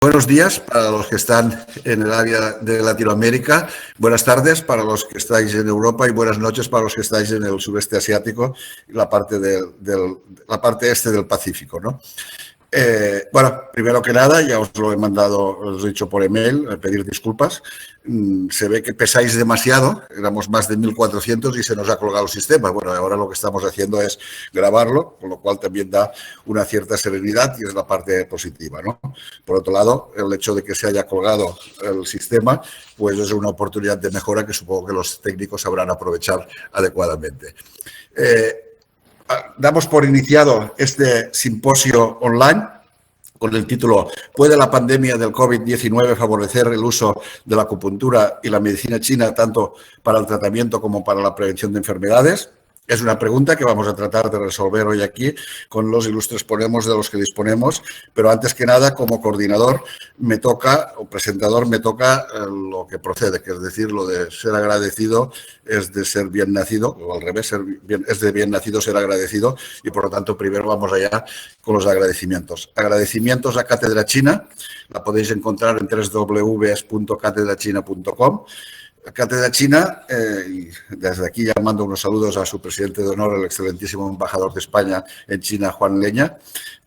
Buenos días para los que están en el área de Latinoamérica, buenas tardes para los que estáis en Europa y buenas noches para los que estáis en el sureste asiático y la parte este del Pacífico, ¿no? Bueno, primero que nada, ya os lo he mandado, os he dicho por email, pedir disculpas. Se ve que pesáis demasiado, éramos más de 1.400 y se nos ha colgado el sistema. Bueno, ahora lo que estamos haciendo es grabarlo, con lo cual también da una cierta serenidad y es la parte positiva, ¿no? Por otro lado, el hecho de que se haya colgado el sistema, pues es una oportunidad de mejora que supongo que los técnicos sabrán aprovechar adecuadamente. Damos por iniciado este simposio online con el título ¿Puede la pandemia del COVID-19 favorecer el uso de la acupuntura y la medicina china tanto para el tratamiento como para la prevención de enfermedades? Es una pregunta que vamos a tratar de resolver hoy aquí con los ilustres ponemos de los que disponemos, pero antes que nada, como coordinador o presentador, me toca lo que procede, que es decir, lo de ser agradecido es de ser bien nacido, o al revés, es de bien nacido ser agradecido, y por lo tanto primero vamos allá con los agradecimientos. Agradecimientos a Cátedra China, la podéis encontrar en www.catedrachina.com. Cátedra China, y desde aquí ya mando unos saludos a su presidente de honor, el excelentísimo embajador de España en China, Juan Leña,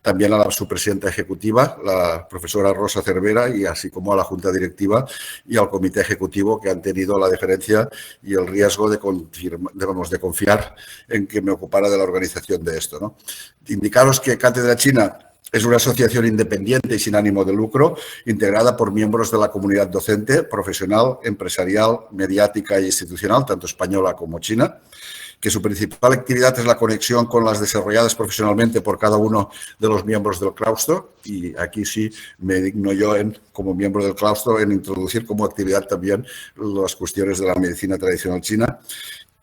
también a su presidenta ejecutiva, la profesora Rosa Cervera, y así como a la junta directiva y al comité ejecutivo que han tenido la deferencia y el riesgo de confiar en que me ocupara de la organización de esto, ¿no? Indicaros que Cátedra China es una asociación independiente y sin ánimo de lucro, integrada por miembros de la comunidad docente, profesional, empresarial, mediática e institucional, tanto española como china, que su principal actividad es la conexión con las desarrolladas profesionalmente por cada uno de los miembros del claustro, y aquí sí me digno yo, como miembro del claustro, en introducir como actividad también las cuestiones de la medicina tradicional china.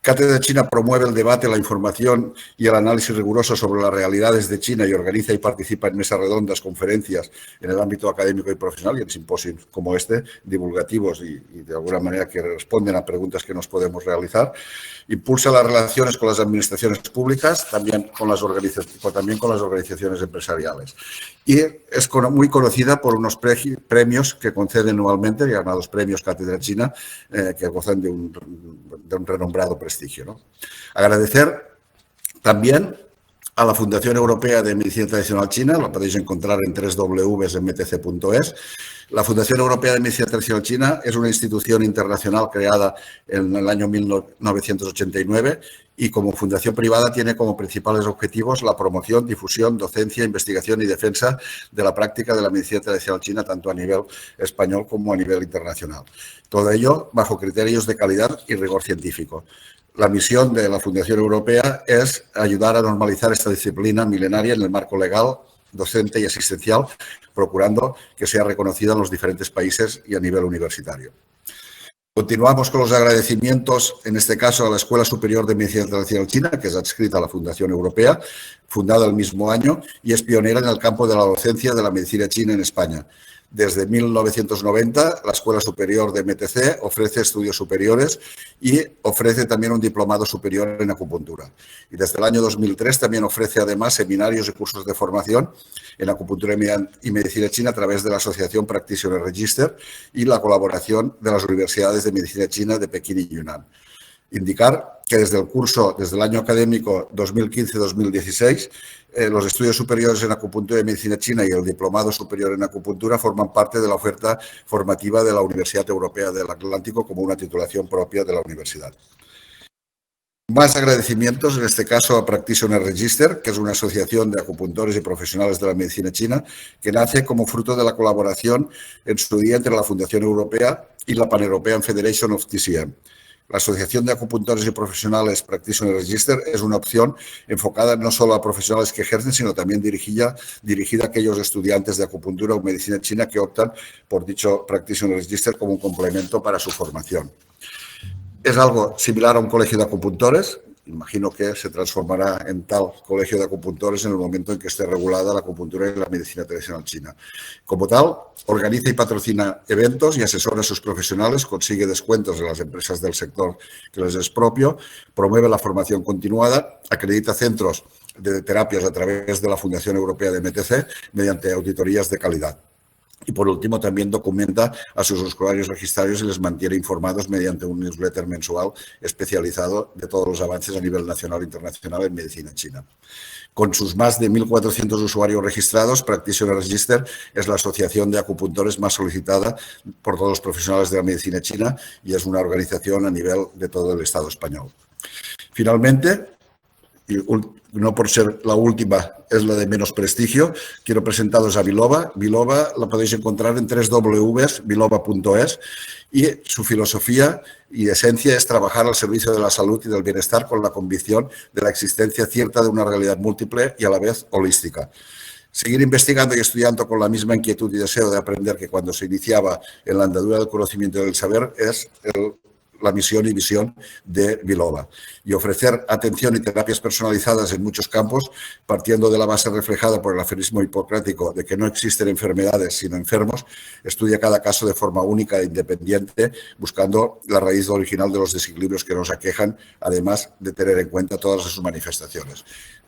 Cátedra China promueve el debate, la información y el análisis riguroso sobre las realidades de China y organiza y participa en mesas redondas, conferencias en el ámbito académico y profesional y en simposios como este, divulgativos y de alguna manera que responden a preguntas que nos podemos realizar. Impulsa las relaciones con las administraciones públicas, también con las organizaciones empresariales. Y es muy conocida por unos premios que concede anualmente, llamados Premios Cátedra China, que gozan de un renombrado prestigio, ¿no? Agradecer también a la Fundación Europea de Medicina Tradicional China, la podéis encontrar en www.mtc.es. La Fundación Europea de Medicina Tradicional China es una institución internacional creada en el año 1989 y como fundación privada tiene como principales objetivos la promoción, difusión, docencia, investigación y defensa de la práctica de la medicina tradicional china tanto a nivel español como a nivel internacional. Todo ello bajo criterios de calidad y rigor científico. La misión de la Fundación Europea es ayudar a normalizar esta disciplina milenaria en el marco legal, docente y asistencial, procurando que sea reconocida en los diferentes países y a nivel universitario. Continuamos con los agradecimientos, en este caso a la Escuela Superior de Medicina Tradicional China, que es adscrita a la Fundación Europea, fundada el mismo año y es pionera en el campo de la docencia de la medicina china en España. Desde 1990, la Escuela Superior de MTC ofrece estudios superiores y ofrece también un diplomado superior en acupuntura. Y desde el año 2003 también ofrece además seminarios y cursos de formación en acupuntura y medicina china a través de la Asociación Practitioner Register y la colaboración de las universidades de medicina china de Pekín y Yunnan. Indicar que desde el año académico 2015-2016, los estudios superiores en acupuntura y medicina china y el diplomado superior en acupuntura forman parte de la oferta formativa de la Universidad Europea del Atlántico como una titulación propia de la universidad. Más agradecimientos, en este caso a Practitioner Register, que es una asociación de acupuntores y profesionales de la medicina china, que nace como fruto de la colaboración en su día entre la Fundación Europea y la Pan-European Federation of TCM. La Asociación de Acupuntores y Profesionales Practitioner Register es una opción enfocada no solo a profesionales que ejercen, sino también dirigida a aquellos estudiantes de acupuntura o medicina china que optan por dicho Practitioner Register como un complemento para su formación. Es algo similar a un colegio de acupuntores. Imagino que se transformará en tal colegio de acupuntores en el momento en que esté regulada la acupuntura y la medicina tradicional china. Como tal, organiza y patrocina eventos y asesora a sus profesionales, consigue descuentos de las empresas del sector que les es propio, promueve la formación continuada, acredita centros de terapias a través de la Fundación Europea de MTC mediante auditorías de calidad. Y por último, también documenta a sus usuarios registrados y les mantiene informados mediante un newsletter mensual especializado de todos los avances a nivel nacional e internacional en medicina china. Con sus más de 1.400 usuarios registrados, Practitioner Register es la asociación de acupuntores más solicitada por todos los profesionales de la medicina china y es una organización a nivel de todo el Estado español. Finalmente, y no por ser la última, es la de menos prestigio, quiero presentaros a Biloba. Biloba la podéis encontrar en www.biloba.es y su filosofía y esencia es trabajar al servicio de la salud y del bienestar con la convicción de la existencia cierta de una realidad múltiple y a la vez holística. Seguir investigando y estudiando con la misma inquietud y deseo de aprender que cuando se iniciaba en la andadura del conocimiento y del saber es la misión y visión de Biloba, y ofrecer atención y terapias personalizadas en muchos campos, partiendo de la base reflejada por el aforismo hipocrático de que no existen enfermedades sino enfermos. Estudia cada caso de forma única e independiente, buscando la raíz original de los desequilibrios que nos aquejan, además de tener en cuenta todas sus manifestaciones.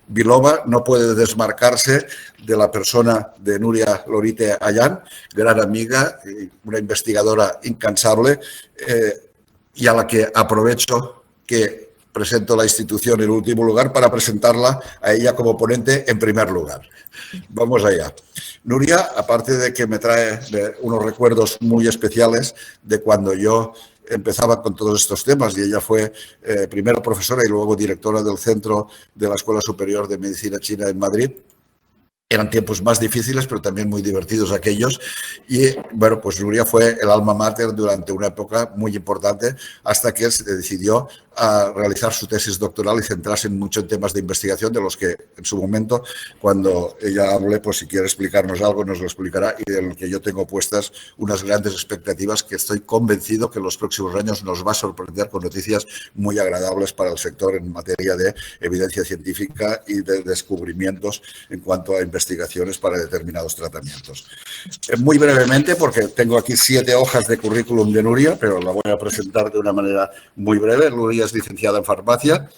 Biloba no puede desmarcarse de la persona de Nuria Lorite Ayán, gran amiga, una investigadora incansable, y a la que aprovecho que presento la institución en último lugar para presentarla a ella como ponente en primer lugar. Vamos allá. Nuria, aparte de que me trae unos recuerdos muy especiales de cuando yo empezaba con todos estos temas, y ella fue primero profesora y luego directora del Centro de la Escuela Superior de Medicina China en Madrid. Eran tiempos más difíciles, pero también muy divertidos aquellos. Y, bueno, pues Nuria fue el alma mater durante una época muy importante hasta que se decidió a realizar su tesis doctoral y centrarse mucho en temas de investigación, de los que en su momento, cuando ella hable, pues si quiere explicarnos algo, nos lo explicará, y de lo que yo tengo puestas unas grandes expectativas que estoy convencido que en los próximos años nos va a sorprender con noticias muy agradables para el sector en materia de evidencia científica y de descubrimientos en cuanto a investigaciones para determinados tratamientos. Muy brevemente, porque tengo aquí 7 hojas de currículum de Nuria, pero la voy a presentar de una manera muy breve. Nuria es licenciada en farmacia,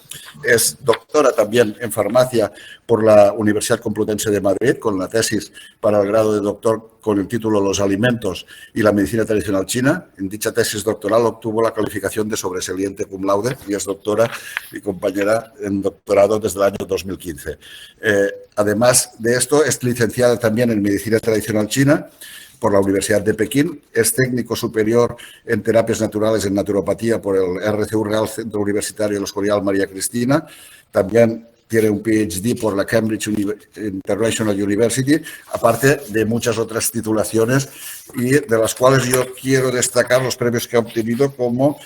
es doctora también en farmacia por la Universidad Complutense de Madrid, con la tesis para el grado de doctor con el título Los alimentos y la medicina tradicional china. En dicha tesis doctoral obtuvo la calificación de sobresaliente cum laude y es doctora y compañera en doctorado desde el año 2015. Además de esto, es licenciada también en medicina tradicional china por la Universidad de Pekín, es técnico superior en terapias naturales en naturopatía por el RCU Real Centro Universitario El Escorial María Cristina, también tiene un PhD por la Cambridge International University, aparte de muchas otras titulaciones, y de las cuales yo quiero destacar los premios que ha obtenido como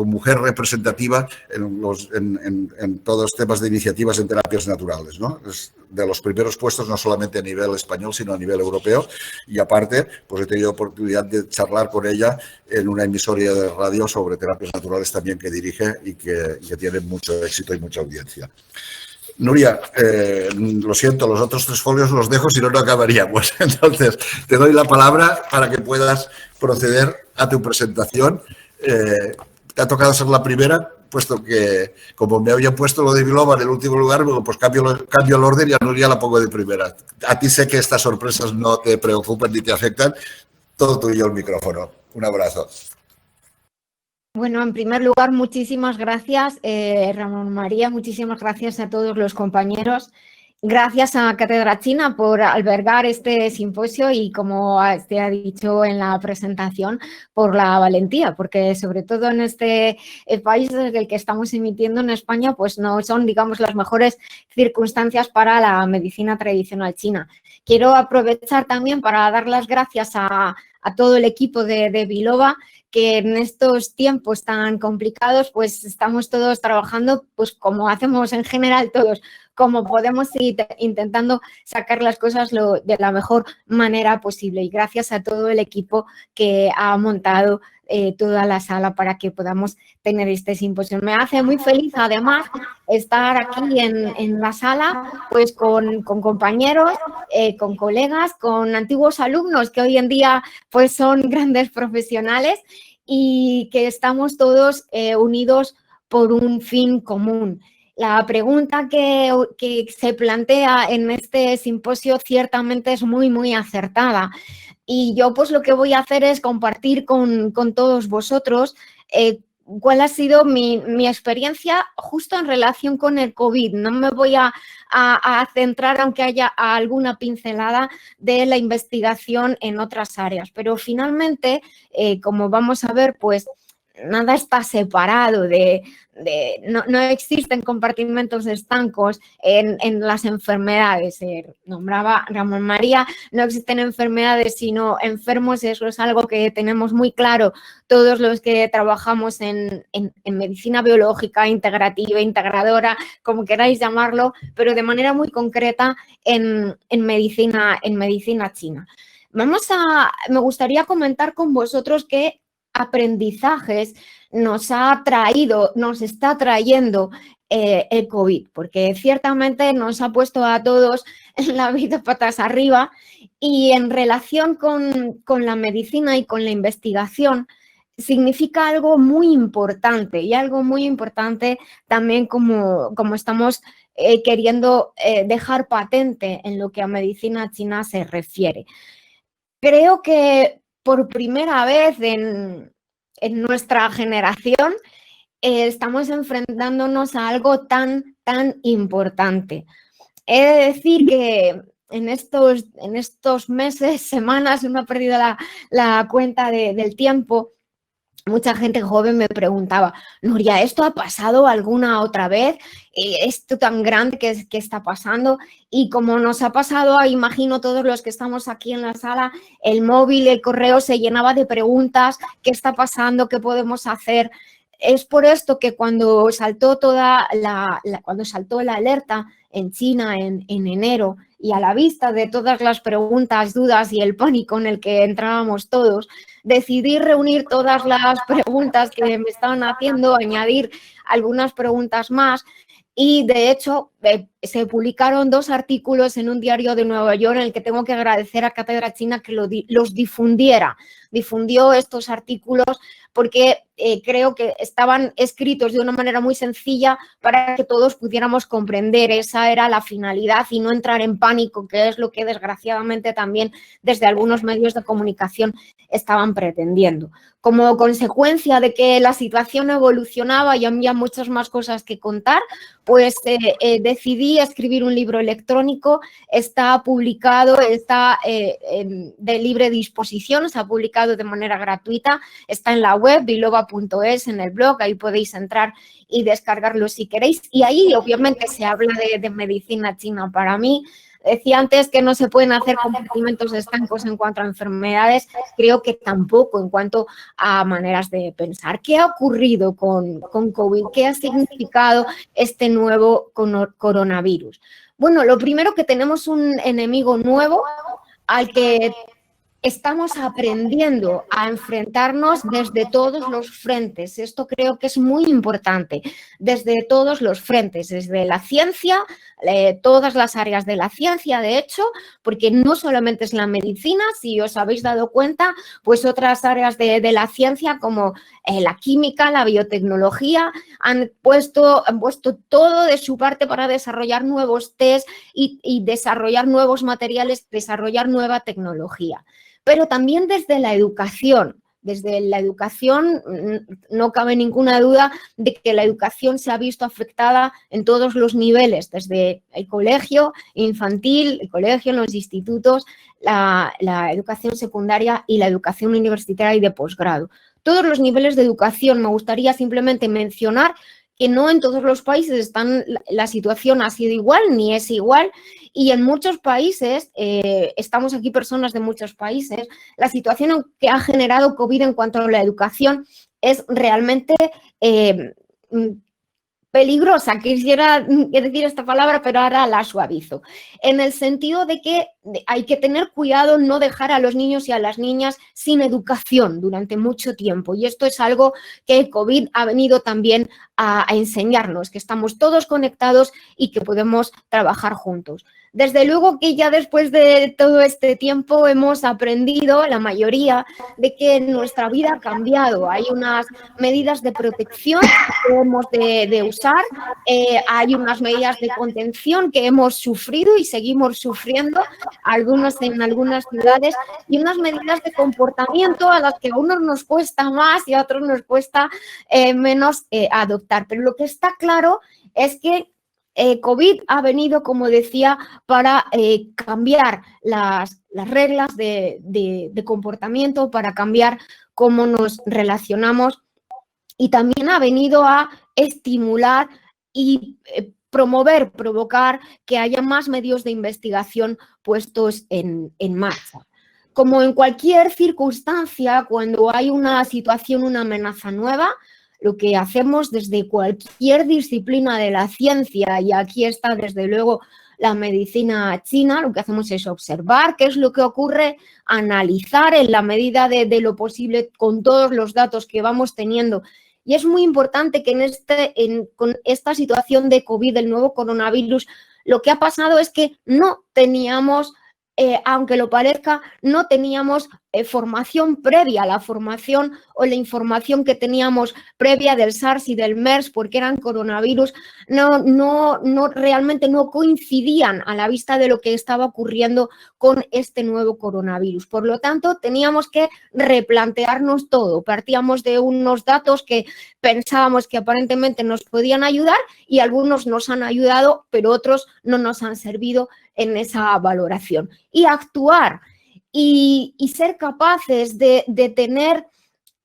mujer representativa en todos los temas de iniciativas en terapias naturales, ¿no? Es de los primeros puestos, no solamente a nivel español, sino a nivel europeo. Y aparte, pues he tenido oportunidad de charlar con ella en una emisora de radio sobre terapias naturales también que dirige y que tiene mucho éxito y mucha audiencia. Nuria, lo siento, los otros 3 folios los dejo, si no, no acabaríamos. Entonces, te doy la palabra para que puedas proceder a tu presentación. Te ha tocado ser la primera, puesto que, como me había puesto lo de Biloba en el último lugar, bueno, pues cambio el orden y a Nuria la pongo de primera. A ti sé que estas sorpresas no te preocupan ni te afectan. Todo tuyo el micrófono. Un abrazo. Bueno, en primer lugar, muchísimas gracias, Ramón María, muchísimas gracias a todos los compañeros. Gracias a Cátedra China por albergar este simposio y, como se ha dicho en la presentación, por la valentía, porque sobre todo en este país desde el que estamos emitiendo, en España, pues no son, digamos, las mejores circunstancias para la medicina tradicional china. Quiero aprovechar también para dar las gracias a todo el equipo de Biloba, que en estos tiempos tan complicados pues estamos todos trabajando pues como hacemos en general todos, como podemos ir intentando sacar las cosas de la mejor manera posible, y gracias a todo el equipo que ha montado toda la sala para que podamos tener este simposio. Me hace muy feliz además estar aquí en la sala pues con compañeros, con colegas, con antiguos alumnos que hoy en día pues son grandes profesionales y que estamos todos unidos por un fin común. La pregunta que se plantea en este simposio ciertamente es muy, muy acertada. Y yo pues lo que voy a hacer es compartir con todos vosotros cuál ha sido mi experiencia justo en relación con el COVID. No me voy a centrar, aunque haya alguna pincelada de la investigación en otras áreas. Pero finalmente, como vamos a ver, pues nada está separado no existen compartimentos estancos en las enfermedades. Nombraba Ramón María, no existen enfermedades sino enfermos, eso es algo que tenemos muy claro todos los que trabajamos en medicina biológica, integrativa, integradora, como queráis llamarlo, pero de manera muy concreta en medicina china. Me gustaría comentar con vosotros qué aprendizajes nos está trayendo el COVID, porque ciertamente nos ha puesto a todos en la vida patas arriba y en relación con la medicina y con la investigación significa algo muy importante y algo muy importante también como estamos queriendo dejar patente en lo que a medicina china se refiere. Creo que por primera vez en nuestra generación estamos enfrentándonos a algo tan importante. He de decir que en estos meses, semanas, no he perdido la cuenta del tiempo. Mucha gente joven me preguntaba, Nuria, ¿esto ha pasado alguna otra vez? ¿Esto tan grande que está pasando? Y como nos ha pasado, imagino todos los que estamos aquí en la sala, el móvil, el correo se llenaba de preguntas, ¿qué está pasando? ¿Qué podemos hacer? Es por esto que cuando saltó cuando saltó la alerta en China en enero y a la vista de todas las preguntas, dudas y el pánico en el que entrábamos todos, decidí reunir todas las preguntas que me estaban haciendo, añadir algunas preguntas más y de hecho se publicaron 2 artículos en un diario de Nueva York en el que tengo que agradecer a Cátedra China que los difundiera. Difundió estos artículos porque creo que estaban escritos de una manera muy sencilla para que todos pudiéramos comprender. Esa era la finalidad y no entrar en pánico, que es lo que desgraciadamente también desde algunos medios de comunicación estaban pretendiendo. Como consecuencia de que la situación evolucionaba y había muchas más cosas que contar, pues decidí escribir un libro electrónico. Está publicado, está de libre disposición, se ha publicado de manera gratuita, está en la web biloba.es, en el blog, ahí podéis entrar y descargarlo si queréis. Y ahí obviamente se habla de medicina china. Para mí, decía antes que no se pueden hacer compartimentos estancos en cuanto a enfermedades, creo que tampoco en cuanto a maneras de pensar. ¿Qué ha ocurrido con COVID? ¿Qué ha significado este nuevo coronavirus? Bueno, lo primero, que tenemos un enemigo nuevo al que estamos aprendiendo a enfrentarnos desde todos los frentes. Esto creo que es muy importante, desde todos los frentes, desde la ciencia, todas las áreas de la ciencia, de hecho, porque no solamente es la medicina, si os habéis dado cuenta, pues otras áreas de la ciencia como la química, la biotecnología, han puesto todo de su parte para desarrollar nuevos test y desarrollar nuevos materiales, desarrollar nueva tecnología. Pero también desde la educación. Desde la educación no cabe ninguna duda de que la educación se ha visto afectada en todos los niveles, desde el colegio infantil, el colegio, en los institutos, la educación secundaria y la educación universitaria y de posgrado. Todos los niveles de educación. Me gustaría simplemente mencionar que no en todos los países la situación ha sido igual ni es igual, y en muchos países, estamos aquí personas de muchos países, la situación que ha generado COVID en cuanto a la educación es realmente peligrosa. Quisiera decir esta palabra, pero ahora la suavizo. En el sentido de que hay que tener cuidado, no dejar a los niños y a las niñas sin educación durante mucho tiempo. Y esto es algo que COVID ha venido también a enseñarnos, que estamos todos conectados y que podemos trabajar juntos. Desde luego que ya después de todo este tiempo hemos aprendido, la mayoría, de que nuestra vida ha cambiado. Hay unas medidas de protección que hemos de usar, hay unas medidas de contención que hemos sufrido y seguimos sufriendo, algunos en algunas ciudades, y unas medidas de comportamiento a las que a unos nos cuesta más y a otros nos cuesta menos adoptar. Pero lo que está claro es que COVID ha venido, como decía, para cambiar las reglas de comportamiento, para cambiar cómo nos relacionamos, y también ha venido a estimular y provocar que haya más medios de investigación puestos en marcha. Como en cualquier circunstancia, cuando hay una situación, una amenaza nueva, lo que hacemos desde cualquier disciplina de la ciencia, y aquí está desde luego la medicina china, lo que hacemos es observar qué es lo que ocurre, analizar en la medida de lo posible con todos los datos que vamos teniendo. Y es muy importante que con esta situación de COVID, del nuevo coronavirus, lo que ha pasado es que no teníamos, aunque lo parezca, no teníamos formación previa, la formación o la información que teníamos previa del SARS y del MERS, porque eran coronavirus, realmente no coincidían a la vista de lo que estaba ocurriendo con este nuevo coronavirus. Por lo tanto, teníamos que replantearnos todo. Partíamos de unos datos que pensábamos que aparentemente nos podían ayudar, y algunos nos han ayudado, pero otros no nos han servido en esa valoración. Y actuar y ser capaces de tener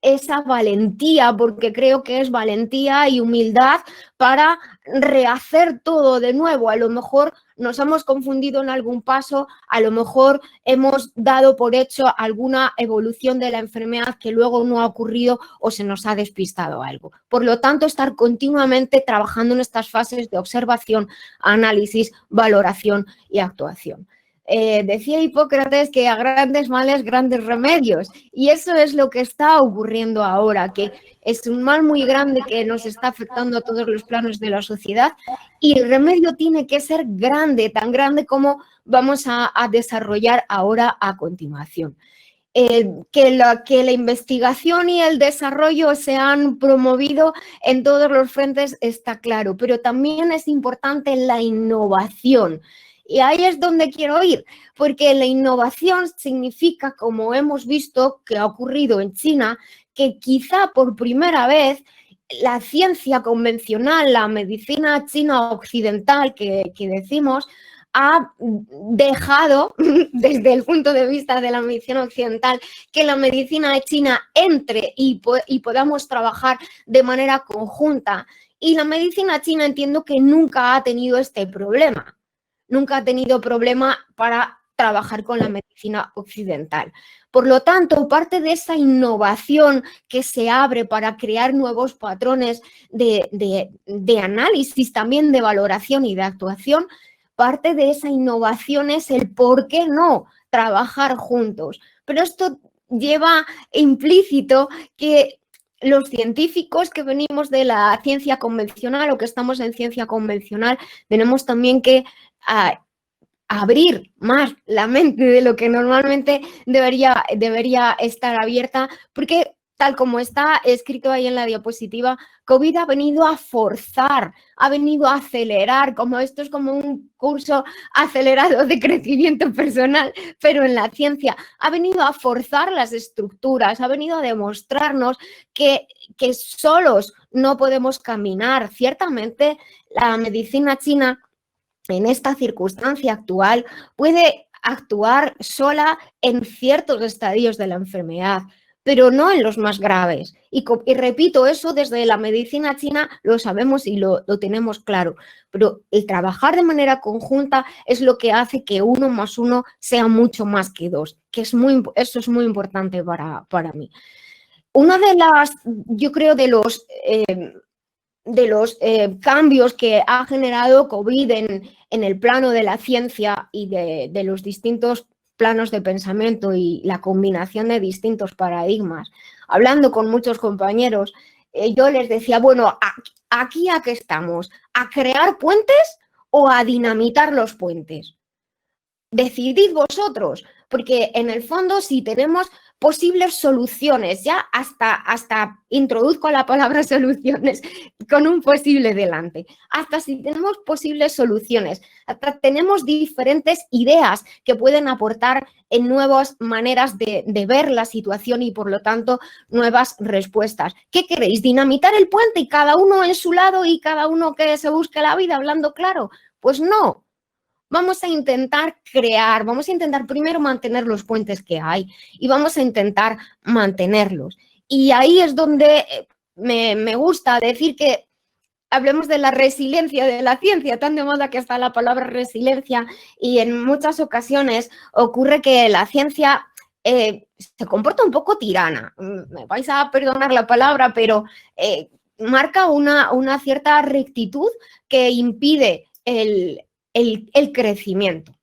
esa valentía, porque creo que es valentía y humildad, para rehacer todo de nuevo. A lo mejor nos hemos confundido en algún paso, a lo mejor hemos dado por hecho alguna evolución de la enfermedad que luego no ha ocurrido o se nos ha despistado algo. Por lo tanto, estar continuamente trabajando en estas fases de observación, análisis, valoración y actuación. Decía Hipócrates que a grandes males, grandes remedios, y eso es lo que está ocurriendo ahora, que es un mal muy grande que nos está afectando a todos los planos de la sociedad, y el remedio tiene que ser grande, tan grande como vamos a desarrollar ahora a continuación. Que la investigación y el desarrollo se han promovido en todos los frentes está claro, pero también es importante la innovación. Y ahí es donde quiero ir, porque la innovación significa, como hemos visto que ha ocurrido en China, que quizá por primera vez la ciencia convencional, la medicina china occidental que decimos, ha dejado, desde el punto de vista de la medicina occidental, que la medicina china entre y podamos trabajar de manera conjunta. Y la medicina china entiendo que nunca ha tenido este problema. Nunca ha tenido problema para trabajar con la medicina occidental. Por lo tanto, parte de esa innovación que se abre para crear nuevos patrones de análisis, también de valoración y de actuación, parte de esa innovación es el por qué no trabajar juntos. Pero esto lleva implícito que los científicos que venimos de la ciencia convencional o que estamos en ciencia convencional tenemos también que abrir más la mente de lo que normalmente debería estar abierta, porque tal como está escrito ahí en la diapositiva, COVID ha venido a forzar, ha venido a acelerar, como esto es como un curso acelerado de crecimiento personal, pero en la ciencia, ha venido a forzar las estructuras, ha venido a demostrarnos que solos no podemos caminar. Ciertamente, la medicina china en esta circunstancia actual puede actuar sola en ciertos estadios de la enfermedad, pero no en los más graves. Y repito, eso desde la medicina china lo sabemos y lo tenemos claro, pero el trabajar de manera conjunta es lo que hace que 1 más 1 sea mucho más que 2, que eso es muy importante para mí. Una de las, yo creo, de los cambios que ha generado COVID en el plano de la ciencia y de los distintos planos de pensamiento y la combinación de distintos paradigmas. Hablando con muchos compañeros, yo les decía, bueno, ¿aquí a qué estamos? ¿A crear puentes o a dinamitar los puentes? decidid vosotros, porque en el fondo si tenemos posibles soluciones, ya hasta introduzco la palabra soluciones con un posible delante, hasta si tenemos posibles soluciones, hasta tenemos diferentes ideas que pueden aportar en nuevas maneras de ver la situación y por lo tanto nuevas respuestas. ¿Qué queréis? ¿Dinamitar el puente y cada uno en su lado y cada uno que se busque la vida hablando claro? Pues no. Vamos a intentar crear, vamos a intentar primero mantener los puentes que hay y vamos a intentar mantenerlos. Y ahí es donde me gusta decir que hablemos de la resiliencia de la ciencia, tan de moda que está la palabra resiliencia, y en muchas ocasiones ocurre que la ciencia se comporta un poco tirana. Me vais a perdonar la palabra, pero marca una cierta rectitud que impide el crecimiento.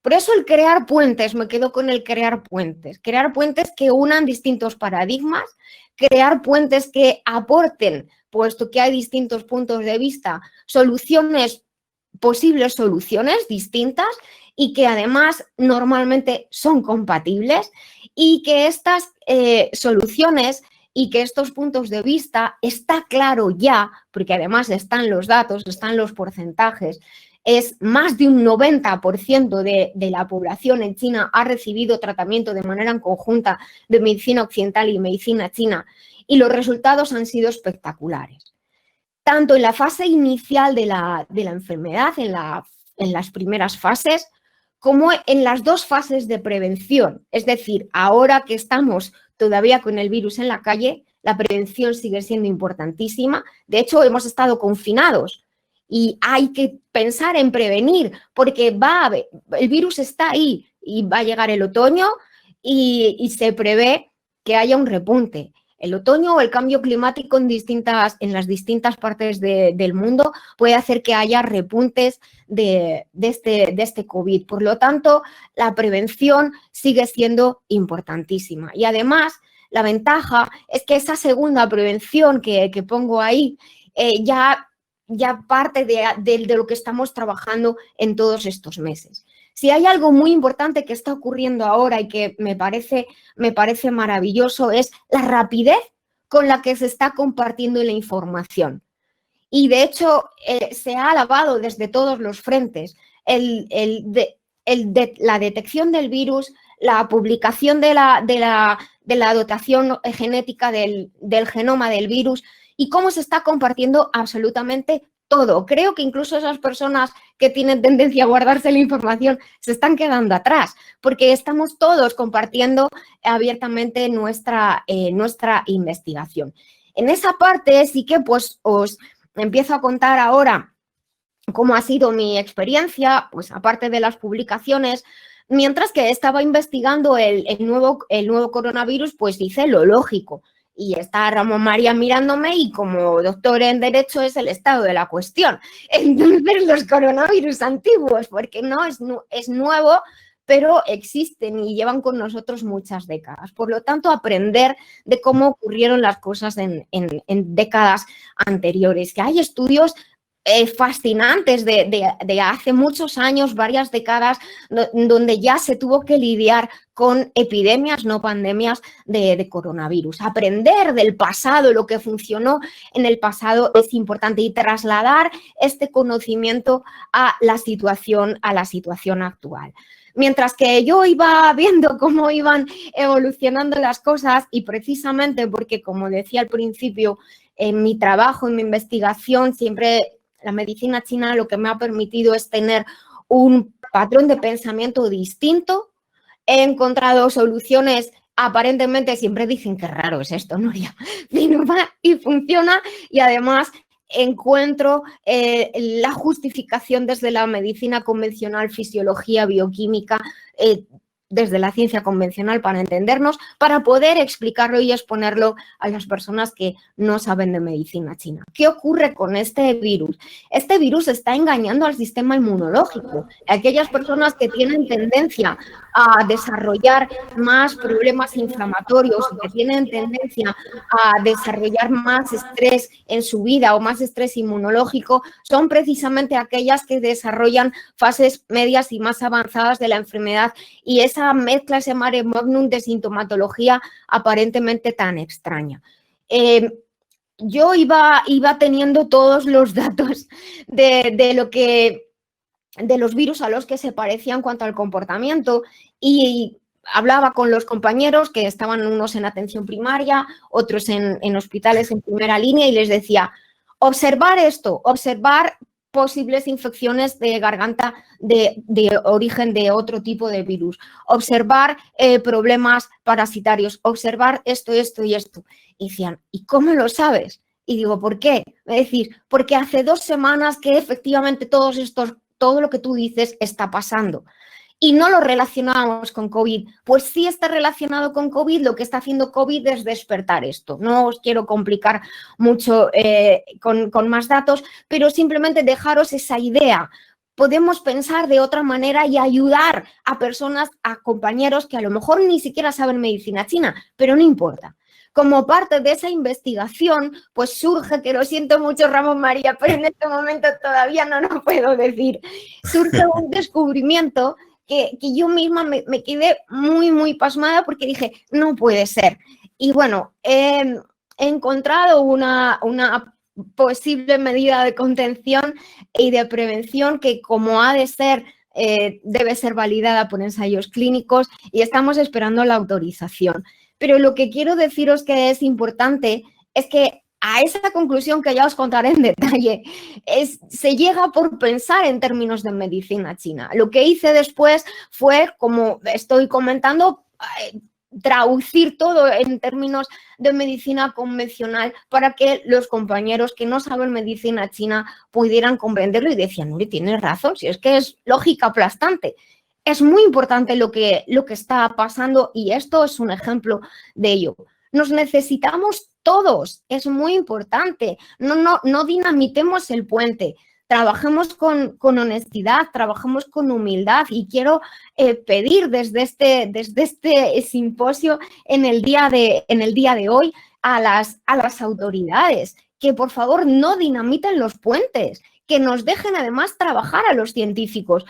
Por eso el crear puentes, me quedo con el crear puentes que unan distintos paradigmas, crear puentes que aporten, puesto que hay distintos puntos de vista, posibles soluciones distintas y que además normalmente son compatibles y que estas soluciones y que estos puntos de vista está claro ya, porque además están los datos, están los porcentajes, es más de un 90% de la población en China ha recibido tratamiento de manera conjunta de medicina occidental y medicina china y los resultados han sido espectaculares. Tanto en la fase inicial de la enfermedad, en las primeras fases, como en las dos fases de prevención. Es decir, ahora que estamos todavía con el virus en la calle, la prevención sigue siendo importantísima. De hecho, hemos estado confinados. Y hay que pensar en prevenir porque el virus está ahí y va a llegar el otoño y se prevé que haya un repunte. El otoño o el cambio climático en las distintas partes del mundo puede hacer que haya repuntes de este COVID. Por lo tanto, la prevención sigue siendo importantísima. Y además, la ventaja es que esa segunda prevención que pongo ahí ya parte de lo que estamos trabajando en todos estos meses. Si hay algo muy importante que está ocurriendo ahora y que me parece maravilloso es la rapidez con la que se está compartiendo la información. Y de hecho se ha alabado desde todos los frentes la detección del virus, la publicación de la dotación genética del genoma del virus y cómo se está compartiendo absolutamente todo. Creo que incluso esas personas que tienen tendencia a guardarse la información se están quedando atrás, porque estamos todos compartiendo abiertamente nuestra investigación. En esa parte sí que pues os empiezo a contar ahora cómo ha sido mi experiencia, pues aparte de las publicaciones. Mientras que estaba investigando el nuevo coronavirus, pues hice lo lógico. Y está Ramón María mirándome y como doctor en Derecho es el estado de la cuestión. Entonces los coronavirus antiguos, porque no es nuevo, pero existen y llevan con nosotros muchas décadas. Por lo tanto, aprender de cómo ocurrieron las cosas en décadas anteriores. Que hay estudios fascinantes de hace muchos años, varias décadas, donde ya se tuvo que lidiar con epidemias, no pandemias de coronavirus. Aprender del pasado, lo que funcionó en el pasado es importante y trasladar este conocimiento a la situación actual. Mientras que yo iba viendo cómo iban evolucionando las cosas y precisamente porque, como decía al principio, en mi trabajo, en mi investigación, siempre la medicina china lo que me ha permitido es tener un patrón de pensamiento distinto. He encontrado soluciones, aparentemente siempre dicen qué raro es esto, Nuria, y funciona y además encuentro la justificación desde la medicina convencional, fisiología, bioquímica, desde la ciencia convencional para entendernos, para poder explicarlo y exponerlo a las personas que no saben de medicina china. ¿Qué ocurre con este virus? Este virus está engañando al sistema inmunológico. Aquellas personas que tienen tendencia a desarrollar más problemas inflamatorios, que tienen tendencia a desarrollar más estrés en su vida o más estrés inmunológico, son precisamente aquellas que desarrollan fases medias y más avanzadas de la enfermedad, y esa mezcla, ese mare magnum de sintomatología aparentemente tan extraña. Yo iba teniendo todos los datos de los virus a los que se parecían en cuanto al comportamiento, y hablaba con los compañeros que estaban unos en atención primaria, otros en hospitales en primera línea, y les decía, observar esto, observar posibles infecciones de garganta de origen de otro tipo de virus, observar problemas parasitarios, observar esto, esto y esto. Y decían, ¿y cómo lo sabes? Y digo, ¿por qué? Es decir, porque hace 2 semanas que efectivamente todo lo que tú dices está pasando. Y no lo relacionábamos con COVID. Pues sí está relacionado con COVID. Lo que está haciendo COVID es despertar esto. No os quiero complicar mucho con más datos, pero simplemente dejaros esa idea. Podemos pensar de otra manera y ayudar a personas, a compañeros que a lo mejor ni siquiera saben medicina china, pero no importa. Como parte de esa investigación, pues surge, que lo siento mucho, Ramón María, pero en este momento todavía no lo puedo decir, surge un descubrimiento que yo misma me quedé muy, muy pasmada, porque dije, no puede ser. Y bueno, he encontrado una posible medida de contención y de prevención que, como ha de ser, debe ser validada por ensayos clínicos, y estamos esperando la autorización. Pero lo que quiero deciros que es importante es que a esa conclusión, que ya os contaré en detalle, se llega por pensar en términos de medicina china. Lo que hice después fue, como estoy comentando, traducir todo en términos de medicina convencional para que los compañeros que no saben medicina china pudieran comprenderlo, y decían, Nuri, tienes razón, si es que es lógica aplastante. Es muy importante lo que está pasando, y esto es un ejemplo de ello. Nos necesitamos todos, es muy importante. No dinamitemos el puente. Trabajemos con honestidad, trabajemos con humildad, y quiero pedir desde este simposio en el día de hoy a las autoridades que por favor no dinamiten los puentes, que nos dejen además trabajar a los científicos.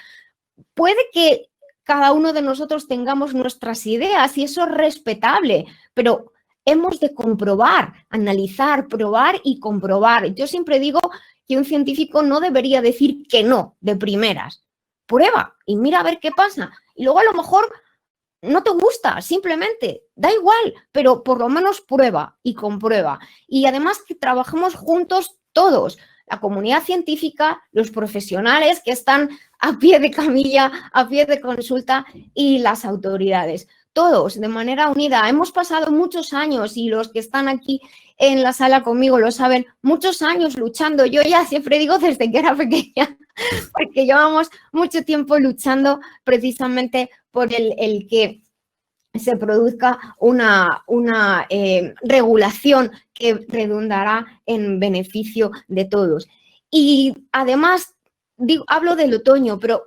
Puede que cada uno de nosotros tengamos nuestras ideas, y eso es respetable, pero hemos de comprobar, analizar, probar y comprobar. Yo siempre digo que un científico no debería decir que no de primeras. Prueba y mira a ver qué pasa. Y luego a lo mejor no te gusta, simplemente, da igual, pero por lo menos prueba y comprueba. Y además que trabajemos juntos todos, la comunidad científica, los profesionales que están a pie de camilla, a pie de consulta, y las autoridades. Todos de manera unida. Hemos pasado muchos años, y los que están aquí en la sala conmigo lo saben, muchos años luchando. Yo ya siempre digo desde que era pequeña, porque llevamos mucho tiempo luchando precisamente por el que se produzca una regulación que redundará en beneficio de todos. Y además, hablo del otoño, pero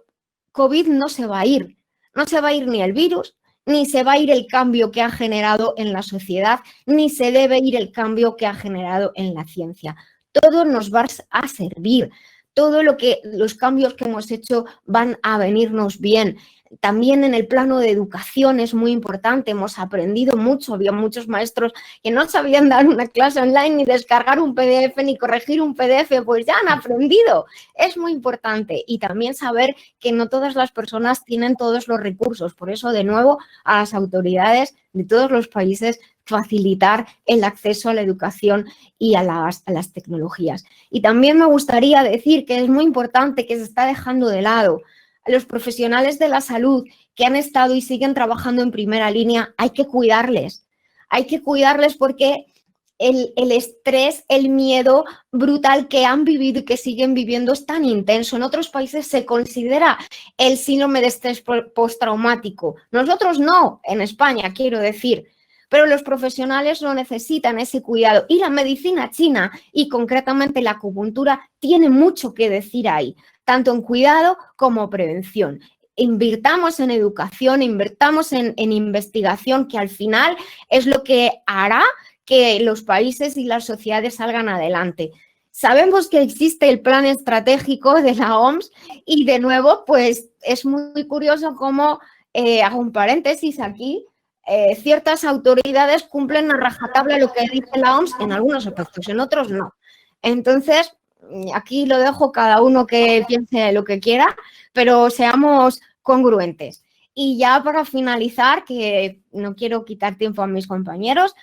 COVID no se va a ir. No se va a ir ni el virus, ni se va a ir el cambio que ha generado en la sociedad, ni se debe ir el cambio que ha generado en la ciencia. Todo nos va a servir. Todo los cambios que hemos hecho van a venirnos bien. También en el plano de educación es muy importante, hemos aprendido mucho, había muchos maestros que no sabían dar una clase online, ni descargar un PDF, ni corregir un PDF, pues ya han aprendido. Es muy importante, y también saber que no todas las personas tienen todos los recursos. Por eso, de nuevo, a las autoridades de todos los países, facilitar el acceso a la educación y a las tecnologías. Y también me gustaría decir que es muy importante, que se está dejando de lado a los profesionales de la salud que han estado y siguen trabajando en primera línea. Hay que cuidarles porque el estrés, el miedo brutal que han vivido y que siguen viviendo es tan intenso. En otros países se considera el síndrome de estrés postraumático. Nosotros no, en España, quiero decir. Pero los profesionales lo necesitan, ese cuidado. Y la medicina china, y concretamente la acupuntura, tiene mucho que decir ahí, tanto en cuidado como prevención. invirtamos en educación, invirtamos en investigación, que al final es lo que hará que los países y las sociedades salgan adelante. Sabemos que existe el plan estratégico de la OMS y, de nuevo, pues es muy curioso cómo, hago un paréntesis aquí, ciertas autoridades cumplen a rajatabla lo que dice la OMS en algunos aspectos, en otros no. Entonces, aquí lo dejo, cada uno que piense lo que quiera, pero seamos congruentes. Y ya para finalizar, que no quiero quitar tiempo a mis compañeros,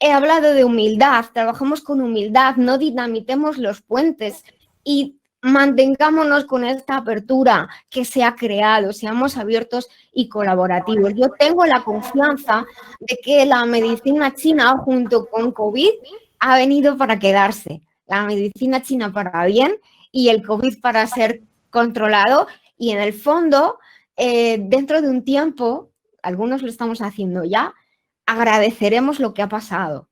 he hablado de humildad, trabajemos con humildad, no dinamitemos los puentes y mantengámonos con esta apertura que se ha creado, seamos abiertos y colaborativos. Yo tengo la confianza de que la medicina china, junto con COVID, ha venido para quedarse. La medicina china para bien y el COVID para ser controlado. Y en el fondo, dentro de un tiempo, algunos lo estamos haciendo ya, agradeceremos lo que ha pasado,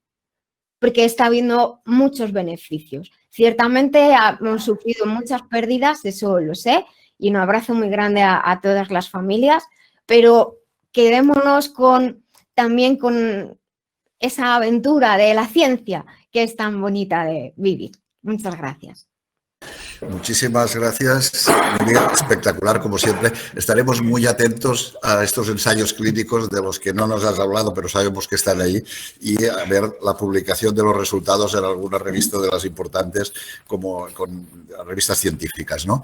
porque está habiendo muchos beneficios. Ciertamente hemos sufrido muchas pérdidas, eso lo sé, y un abrazo muy grande a todas las familias, pero quedémonos también con esa aventura de la ciencia que es tan bonita de vivir. Muchas gracias. Muchísimas gracias, Nuria. Espectacular, como siempre. Estaremos muy atentos a estos ensayos clínicos de los que no nos has hablado, pero sabemos que están ahí, y a ver la publicación de los resultados en alguna revista de las importantes, como con revistas científicas, ¿no?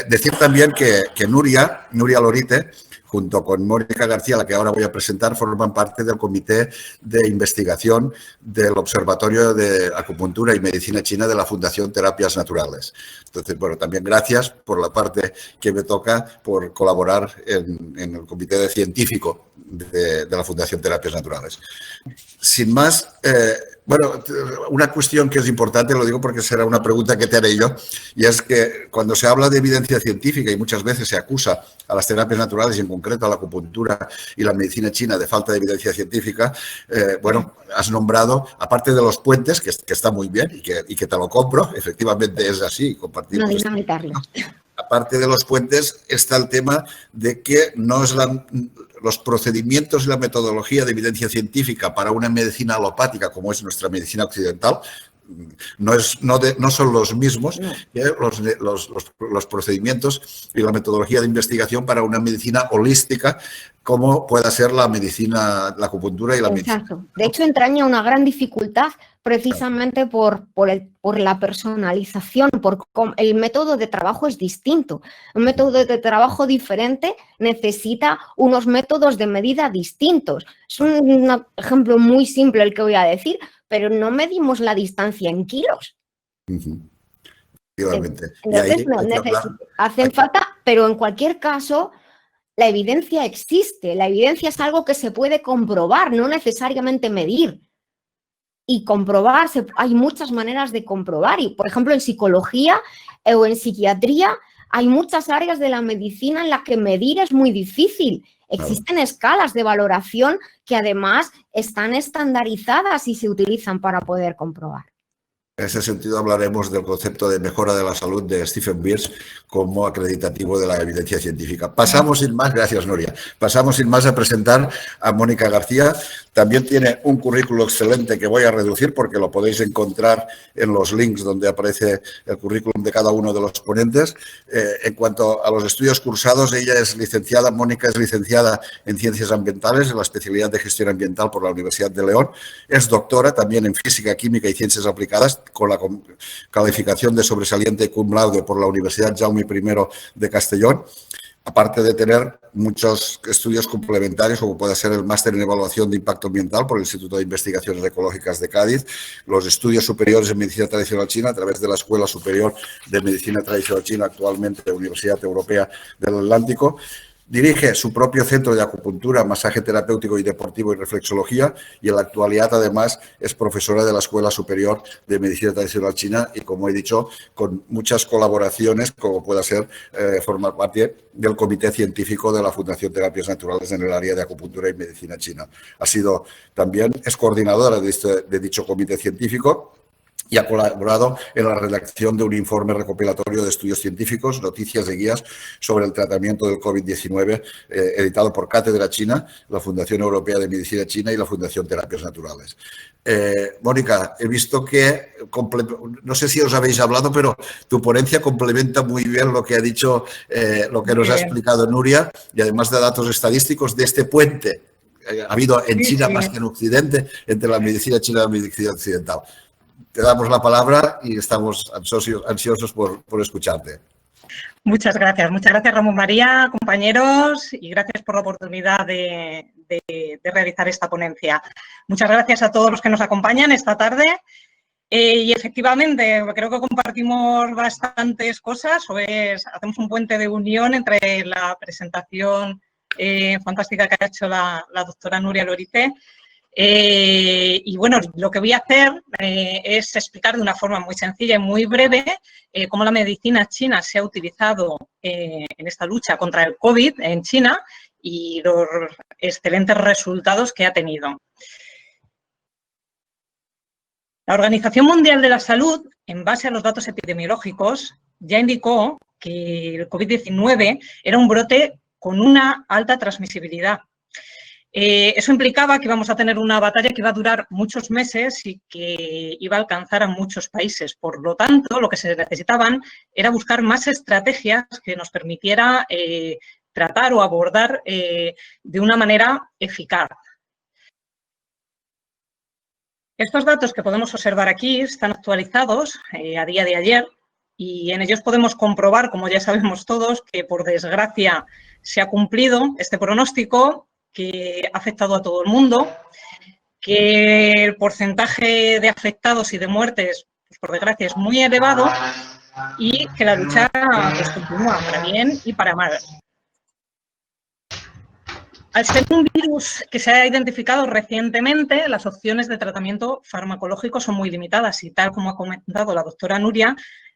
Decir también que Nuria Lorite, junto con Mónica García, la que ahora voy a presentar, forman parte del Comité de Investigación del Observatorio de Acupuntura y Medicina China de la Fundación Terapias Naturales. Entonces, bueno, también gracias por la parte que me toca por colaborar en el Comité Científico de la Fundación Terapias Naturales. Sin más, bueno, una cuestión que es importante, lo digo porque será una pregunta que te haré yo, y es que cuando se habla de evidencia científica y muchas veces se acusa a las terapias naturales y en concreto a la acupuntura y la medicina china de falta de evidencia científica, bueno, has nombrado, aparte de los puentes, que está muy bien y que te lo compro, efectivamente es así, compartimos. No dinamitarlo. Aparte de los puentes está el tema de que no es los procedimientos y la metodología de evidencia científica para una medicina alopática como es nuestra medicina occidental, no son los mismos que los procedimientos y la metodología de investigación para una medicina holística como pueda ser la medicina, la acupuntura y la medicina. Exacto. De hecho, entraña una gran dificultad precisamente por la personalización, el método de trabajo es distinto. Un método de trabajo diferente necesita unos métodos de medida distintos. Es un ejemplo muy simple el que voy a decir, pero no medimos la distancia en kilos. Efectivamente. Entonces, hacen falta, pero en cualquier caso, la evidencia existe. La evidencia es algo que se puede comprobar, no necesariamente medir. Y comprobar, hay muchas maneras de comprobar. Y, por ejemplo, en psicología o en psiquiatría hay muchas áreas de la medicina en las que medir es muy difícil. Existen escalas de valoración que además están estandarizadas y se utilizan para poder comprobar. En ese sentido hablaremos del concepto de mejora de la salud de Stephen Beers como acreditativo de la evidencia científica. Pasamos sin más, gracias Nuria, pasamos sin más a presentar a Mónica García. También tiene un currículo excelente que voy a reducir porque lo podéis encontrar en los links donde aparece el currículum de cada uno de los ponentes. En cuanto a los estudios cursados, ella es licenciada, Mónica es licenciada en Ciencias Ambientales, en la especialidad de Gestión Ambiental por la Universidad de León. Es doctora también en Física, Química y Ciencias Aplicadas, con la calificación de sobresaliente cum laude por la Universidad Jaume I de Castellón, aparte de tener muchos estudios complementarios, como puede ser el máster en Evaluación de Impacto Ambiental por el Instituto de Investigaciones Ecológicas de Cádiz, los estudios superiores en Medicina Tradicional China a través de la Escuela Superior de Medicina Tradicional China, actualmente de la Universidad Europea del Atlántico. Dirige su propio centro de acupuntura, masaje terapéutico y deportivo y reflexología, y en la actualidad además es profesora de la Escuela Superior de Medicina Tradicional China y, como he dicho, con muchas colaboraciones, como pueda ser formar parte del Comité Científico de la Fundación Terapias Naturales en el área de acupuntura y medicina china. Es coordinadora de dicho comité científico. y ha colaborado en la redacción de un informe recopilatorio de estudios científicos, noticias y guías sobre el tratamiento del COVID-19, editado por Cátedra China, la Fundación Europea de Medicina China y la Fundación Terapias Naturales. Mónica, he visto que, no sé si os habéis hablado, pero tu ponencia complementa muy bien lo que ha dicho, lo que nos ha explicado Nuria, y además de datos estadísticos de este puente ha habido en China más que en Occidente, entre la medicina china y la medicina occidental. Te damos la palabra y estamos ansiosos por escucharte. Muchas gracias Ramón María, compañeros, y gracias por la oportunidad de realizar esta ponencia. Muchas gracias a todos los que nos acompañan esta tarde. Y efectivamente, creo que compartimos bastantes cosas, hacemos un puente de unión entre la presentación fantástica que ha hecho la doctora Nuria Lorite. Y bueno, lo que voy a hacer es explicar de una forma muy sencilla y muy breve cómo la medicina china se ha utilizado en esta lucha contra el COVID en China y los excelentes resultados que ha tenido. La Organización Mundial de la Salud, en base a los datos epidemiológicos, ya indicó que el COVID-19 era un brote con una alta transmisibilidad. Eso implicaba que íbamos a tener una batalla que iba a durar muchos meses y que iba a alcanzar a muchos países. Por lo tanto, lo que se necesitaban era buscar más estrategias que nos permitiera tratar o abordar de una manera eficaz. Estos datos que podemos observar aquí están actualizados a día de ayer y en ellos podemos comprobar, como ya sabemos todos, que por desgracia se ha cumplido este pronóstico, que ha afectado a todo el mundo, que el porcentaje de afectados y de muertes, pues por desgracia, es muy elevado y que la lucha pues, continúa para bien y para mal. Al ser un virus que se ha identificado recientemente, las opciones de tratamiento farmacológico son muy limitadas y tal como ha comentado la doctora Nuria,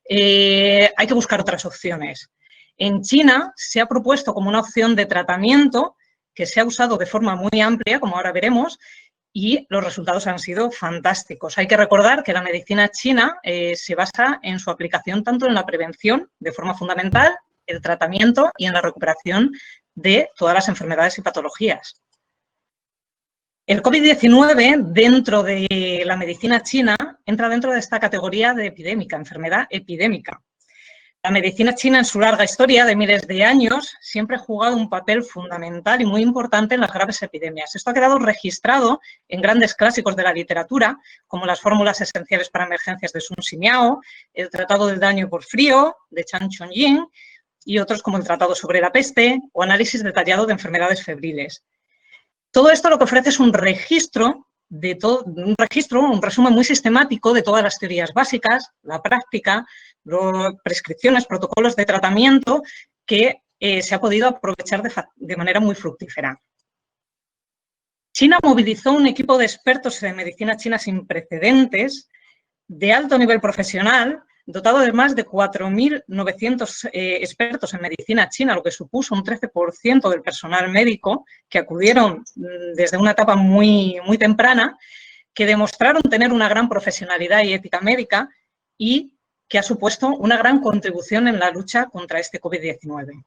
hay que buscar otras opciones. En China se ha propuesto como una opción de tratamiento que se ha usado de forma muy amplia, como ahora veremos, y los resultados han sido fantásticos. Hay que recordar que la medicina china se basa en su aplicación tanto en la prevención, de forma fundamental, el tratamiento y en la recuperación de todas las enfermedades y patologías. El COVID-19, dentro de la medicina china, entra dentro de esta categoría de epidémica, enfermedad epidémica. La medicina china, en su larga historia de miles de años, siempre ha jugado un papel fundamental y muy importante en las graves epidemias. Esto ha quedado registrado en grandes clásicos de la literatura, como las fórmulas esenciales para emergencias de Sun Simiao, el Tratado del daño por frío, de Chan Chongying, y otros como el Tratado sobre la peste o análisis detallado de enfermedades febriles. Todo esto lo que ofrece es un registro, un resumen muy sistemático de todas las teorías básicas, la práctica, prescripciones, protocolos de tratamiento que se ha podido aprovechar de manera muy fructífera. China movilizó un equipo de expertos en medicina china sin precedentes, de alto nivel profesional, dotado de más de 4.900 expertos en medicina china, lo que supuso un 13% del personal médico que acudieron desde una etapa muy temprana, que demostraron tener una gran profesionalidad y ética médica y que ha supuesto una gran contribución en la lucha contra este COVID-19.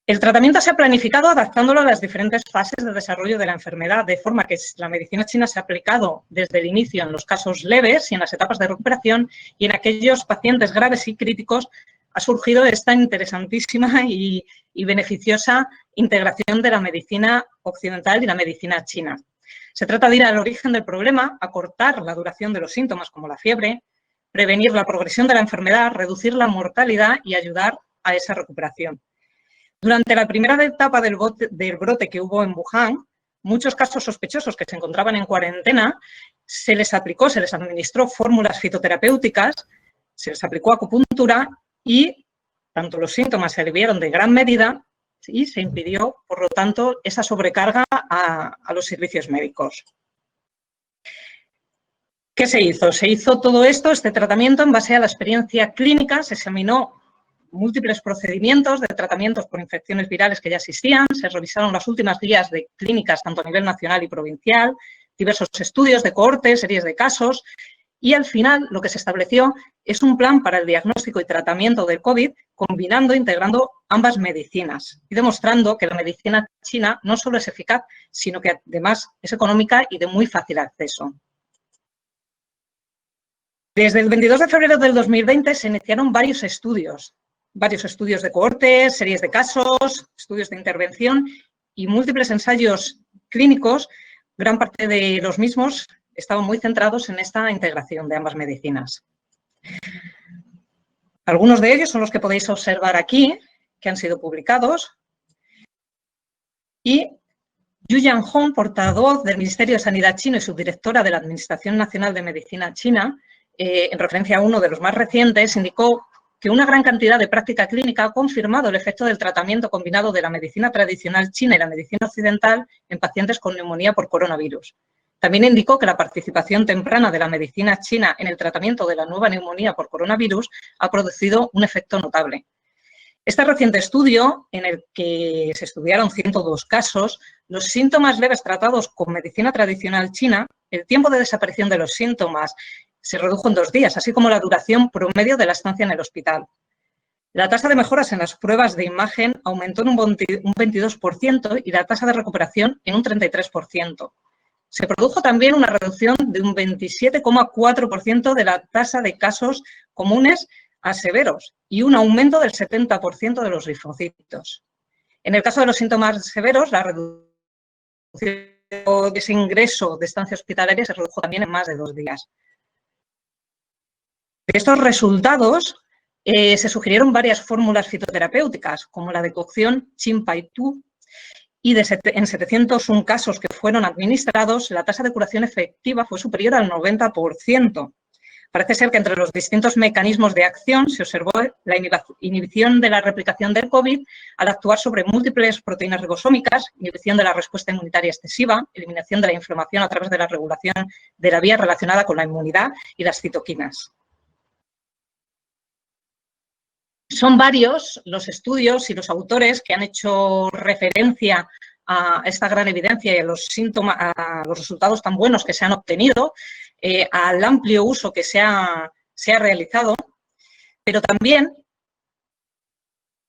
El tratamiento se ha planificado adaptándolo a las diferentes fases de desarrollo de la enfermedad, de forma que la medicina china se ha aplicado desde el inicio en los casos leves y en las etapas de recuperación, y en aquellos pacientes graves y críticos ha surgido esta interesantísima y beneficiosa integración de la medicina occidental y la medicina china. Se trata de ir al origen del problema, acortar la duración de los síntomas como la fiebre, prevenir la progresión de la enfermedad, reducir la mortalidad y ayudar a esa recuperación. Durante la primera etapa del brote que hubo en Wuhan, muchos casos sospechosos que se encontraban en cuarentena, se les administró fórmulas fitoterapéuticas, se les aplicó acupuntura y tanto los síntomas se aliviaron de gran medida y se impidió, por lo tanto, esa sobrecarga a los servicios médicos. ¿Qué se hizo? Se hizo todo esto, este tratamiento, en base a la experiencia clínica, se examinó múltiples procedimientos de tratamientos por infecciones virales que ya existían, se revisaron las últimas guías de clínicas tanto a nivel nacional y provincial, diversos estudios de cohortes, series de casos, y al final lo que se estableció es un plan para el diagnóstico y tratamiento del COVID, combinando e integrando ambas medicinas y demostrando que la medicina china no solo es eficaz, sino que además es económica y de muy fácil acceso. Desde el 22 de febrero del 2020 se iniciaron varios estudios de cohortes, series de casos, estudios de intervención y múltiples ensayos clínicos. Gran parte de los mismos estaban muy centrados en esta integración de ambas medicinas. Algunos de ellos son los que podéis observar aquí, que han sido publicados. Y Yu Yanhong, portavoz del Ministerio de Sanidad chino y subdirectora de la Administración Nacional de Medicina China, en referencia a uno de los más recientes, indicó que una gran cantidad de práctica clínica ha confirmado el efecto del tratamiento combinado de la medicina tradicional china y la medicina occidental en pacientes con neumonía por coronavirus. También indicó que la participación temprana de la medicina china en el tratamiento de la nueva neumonía por coronavirus ha producido un efecto notable. Este reciente estudio, en el que se estudiaron 102 casos, los síntomas leves tratados con medicina tradicional china, el tiempo de desaparición de los síntomas se redujo en 2 días, así como la duración promedio de la estancia en el hospital. La tasa de mejoras en las pruebas de imagen aumentó en un 22% y la tasa de recuperación en un 33%. Se produjo también una reducción de un 27,4% de la tasa de casos comunes a severos y un aumento del 70% de los linfocitos. En el caso de los síntomas severos, la reducción de ese ingreso de estancia hospitalaria se redujo también en más de 2 días. De estos resultados se sugirieron varias fórmulas fitoterapéuticas, como la decocción Chin-Pai-Tu, y en 701 casos que fueron administrados, la tasa de curación efectiva fue superior al 90%. Parece ser que entre los distintos mecanismos de acción se observó la inhibición de la replicación del COVID al actuar sobre múltiples proteínas ribosómicas, inhibición de la respuesta inmunitaria excesiva, eliminación de la inflamación a través de la regulación de la vía relacionada con la inmunidad y las citoquinas. Son varios los estudios y los autores que han hecho referencia a esta gran evidencia y a los síntomas, a los resultados tan buenos que se han obtenido, al amplio uso que se ha realizado, pero también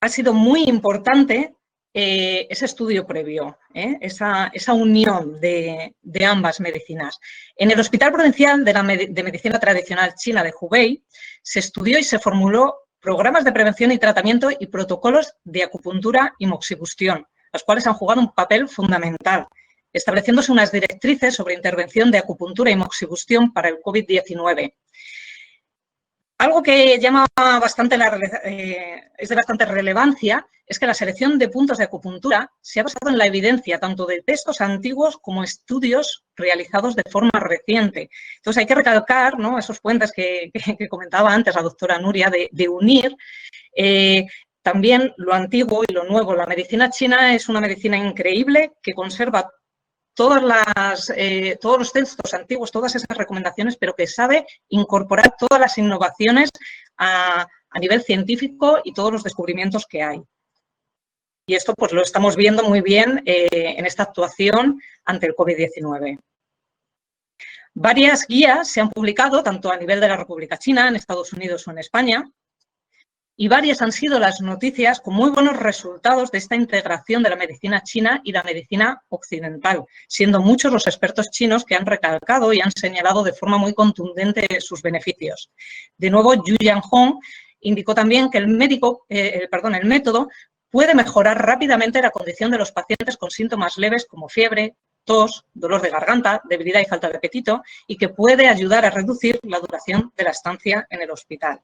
ha sido muy importante ese estudio previo, esa unión de ambas medicinas. En el Hospital Provincial de Medicina Tradicional China de Hubei se estudió y se formuló programas de prevención y tratamiento y protocolos de acupuntura y moxibustión, los cuales han jugado un papel fundamental, estableciéndose unas directrices sobre intervención de acupuntura y moxibustión para el COVID-19. Algo que llama bastante es de bastante relevancia es que la selección de puntos de acupuntura se ha basado en la evidencia tanto de textos antiguos como estudios realizados de forma reciente. Entonces hay que recalcar, ¿no?, esos puentes que comentaba antes la doctora Nuria de unir también lo antiguo y lo nuevo. La medicina china es una medicina increíble que conserva todos los textos antiguos, todas esas recomendaciones, pero que sabe incorporar todas las innovaciones a nivel científico y todos los descubrimientos que hay. Y esto pues lo estamos viendo muy bien en esta actuación ante el COVID-19. Varias guías se han publicado, tanto a nivel de la República China, en Estados Unidos o en España, y varias han sido las noticias con muy buenos resultados de esta integración de la medicina china y la medicina occidental, siendo muchos los expertos chinos que han recalcado y han señalado de forma muy contundente sus beneficios. De nuevo, Yu Yanhong indicó también que el método puede mejorar rápidamente la condición de los pacientes con síntomas leves como fiebre, tos, dolor de garganta, debilidad y falta de apetito, y que puede ayudar a reducir la duración de la estancia en el hospital.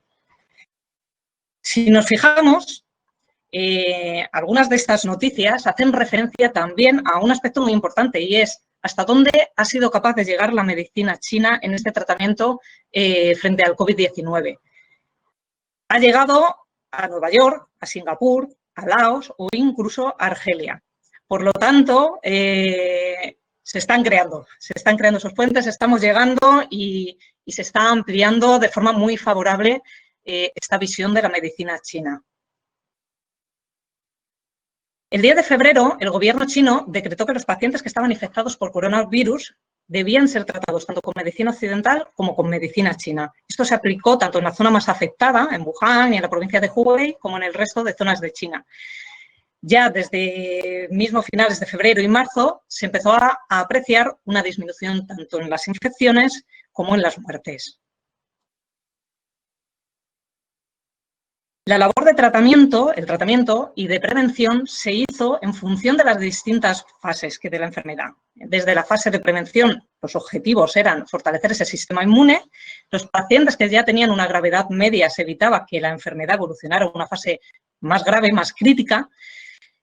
Si nos fijamos, algunas de estas noticias hacen referencia también a un aspecto muy importante y es hasta dónde ha sido capaz de llegar la medicina china en este tratamiento frente al COVID-19. Ha llegado a Nueva York, a Singapur, a Laos o incluso a Argelia. Por lo tanto, se están creando esos puentes, estamos llegando y se está ampliando de forma muy favorable esta visión de la medicina china. El 10 de febrero, el gobierno chino decretó que los pacientes que estaban infectados por coronavirus debían ser tratados tanto con medicina occidental como con medicina china. Esto se aplicó tanto en la zona más afectada, en Wuhan y en la provincia de Hubei, como en el resto de zonas de China. Ya desde mismo finales de febrero y marzo se empezó a apreciar una disminución tanto en las infecciones como en las muertes. La labor de tratamiento, el tratamiento y de prevención se hizo en función de las distintas fases de la enfermedad. Desde la fase de prevención, los objetivos eran fortalecer ese sistema inmune. Los pacientes que ya tenían una gravedad media se evitaba que la enfermedad evolucionara a una fase más grave, más crítica.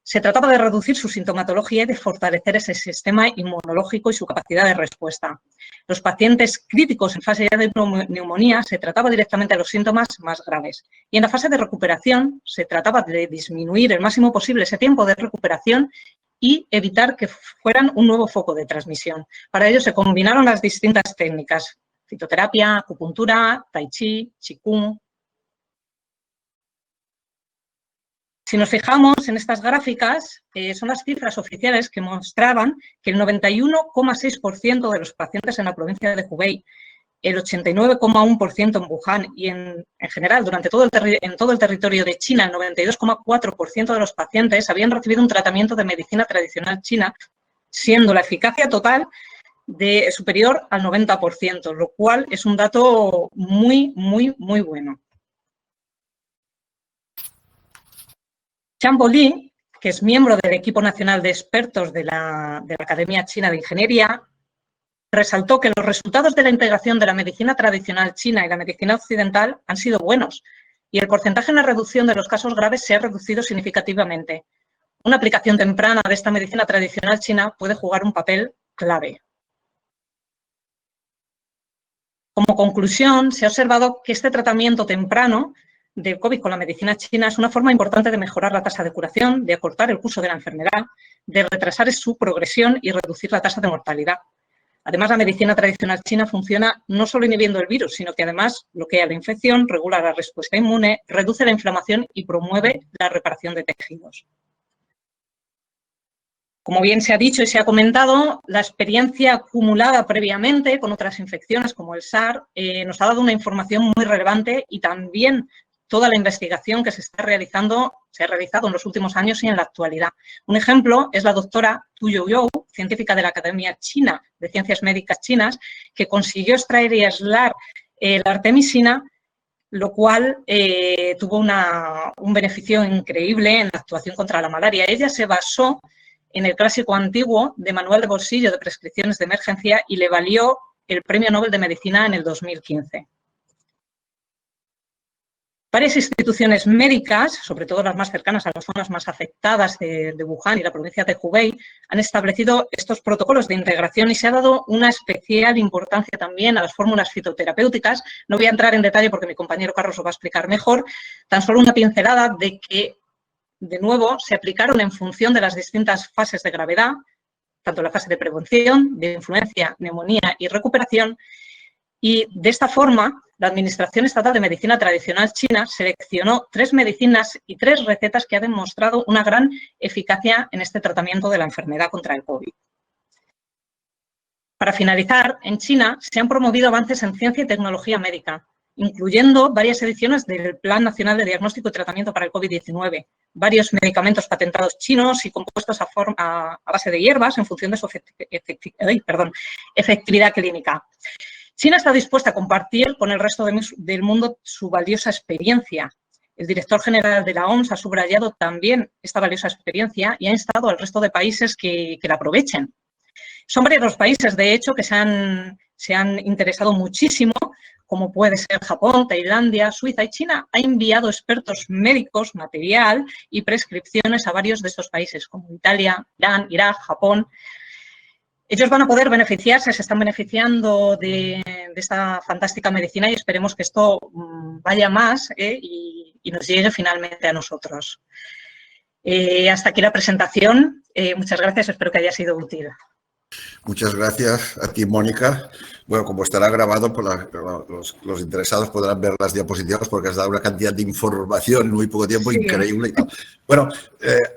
Se trataba de reducir su sintomatología y de fortalecer ese sistema inmunológico y su capacidad de respuesta. Los pacientes críticos en fase ya de neumonía se trataba directamente de los síntomas más graves. Y en la fase de recuperación se trataba de disminuir el máximo posible ese tiempo de recuperación y evitar que fueran un nuevo foco de transmisión. Para ello se combinaron las distintas técnicas: fitoterapia, acupuntura, tai chi, qigong. Si nos fijamos en estas gráficas, son las cifras oficiales que mostraban que el 91,6% de los pacientes en la provincia de Hubei, el 89,1% en Wuhan y en general en todo el territorio de China, el 92,4% de los pacientes habían recibido un tratamiento de medicina tradicional china, siendo la eficacia total superior al 90%, lo cual es un dato muy, muy, muy bueno. Xiangbo Li, que es miembro del equipo nacional de expertos de la Academia China de Ingeniería, resaltó que los resultados de la integración de la medicina tradicional china y la medicina occidental han sido buenos y el porcentaje en la reducción de los casos graves se ha reducido significativamente. Una aplicación temprana de esta medicina tradicional china puede jugar un papel clave. Como conclusión, se ha observado que este tratamiento temprano del COVID con la medicina china es una forma importante de mejorar la tasa de curación, de acortar el curso de la enfermedad, de retrasar su progresión y reducir la tasa de mortalidad. Además, la medicina tradicional china funciona no solo inhibiendo el virus, sino que además bloquea la infección, regula la respuesta inmune, reduce la inflamación y promueve la reparación de tejidos. Como bien se ha dicho y se ha comentado, la experiencia acumulada previamente con otras infecciones como el SARS nos ha dado una información muy relevante y también toda la investigación que se ha realizado en los últimos años y en la actualidad. Un ejemplo es la doctora Tu Youyou, científica de la Academia China de Ciencias Médicas Chinas, que consiguió extraer y aislar la artemisina, lo cual tuvo un beneficio increíble en la actuación contra la malaria. Ella se basó en el clásico antiguo de manual de bolsillo de prescripciones de emergencia y le valió el Premio Nobel de Medicina en el 2015. Varias instituciones médicas, sobre todo las más cercanas a las zonas más afectadas de Wuhan y la provincia de Hubei, han establecido estos protocolos de integración y se ha dado una especial importancia también a las fórmulas fitoterapéuticas. No voy a entrar en detalle porque mi compañero Carlos lo va a explicar mejor, tan solo una pincelada de que, de nuevo, se aplicaron en función de las distintas fases de gravedad, tanto la fase de prevención, de influencia, neumonía y recuperación, y de esta forma la Administración Estatal de Medicina Tradicional China seleccionó 3 medicinas y 3 recetas que han demostrado una gran eficacia en este tratamiento de la enfermedad contra el COVID. Para finalizar, en China se han promovido avances en ciencia y tecnología médica, incluyendo varias ediciones del Plan Nacional de Diagnóstico y Tratamiento para el COVID-19, varios medicamentos patentados chinos y compuestos a base de hierbas en función de su efectividad clínica. China está dispuesta a compartir con el resto del mundo su valiosa experiencia. El director general de la OMS ha subrayado también esta valiosa experiencia y ha instado al resto de países que la aprovechen. Son varios los países, de hecho, que se han interesado muchísimo, como puede ser Japón, Tailandia, Suiza y China. Ha enviado expertos médicos, material y prescripciones a varios de estos países, como Italia, Irán, Irak, Japón. Ellos van a poder beneficiarse, se están beneficiando de esta fantástica medicina y esperemos que esto vaya más y nos llegue finalmente a nosotros. Hasta aquí la presentación. Muchas gracias, espero que haya sido útil. Muchas gracias a ti, Mónica. Bueno, como estará grabado, pues los interesados podrán ver las diapositivas porque has dado una cantidad de información en muy poco tiempo, sí, increíble. Y tal. Bueno,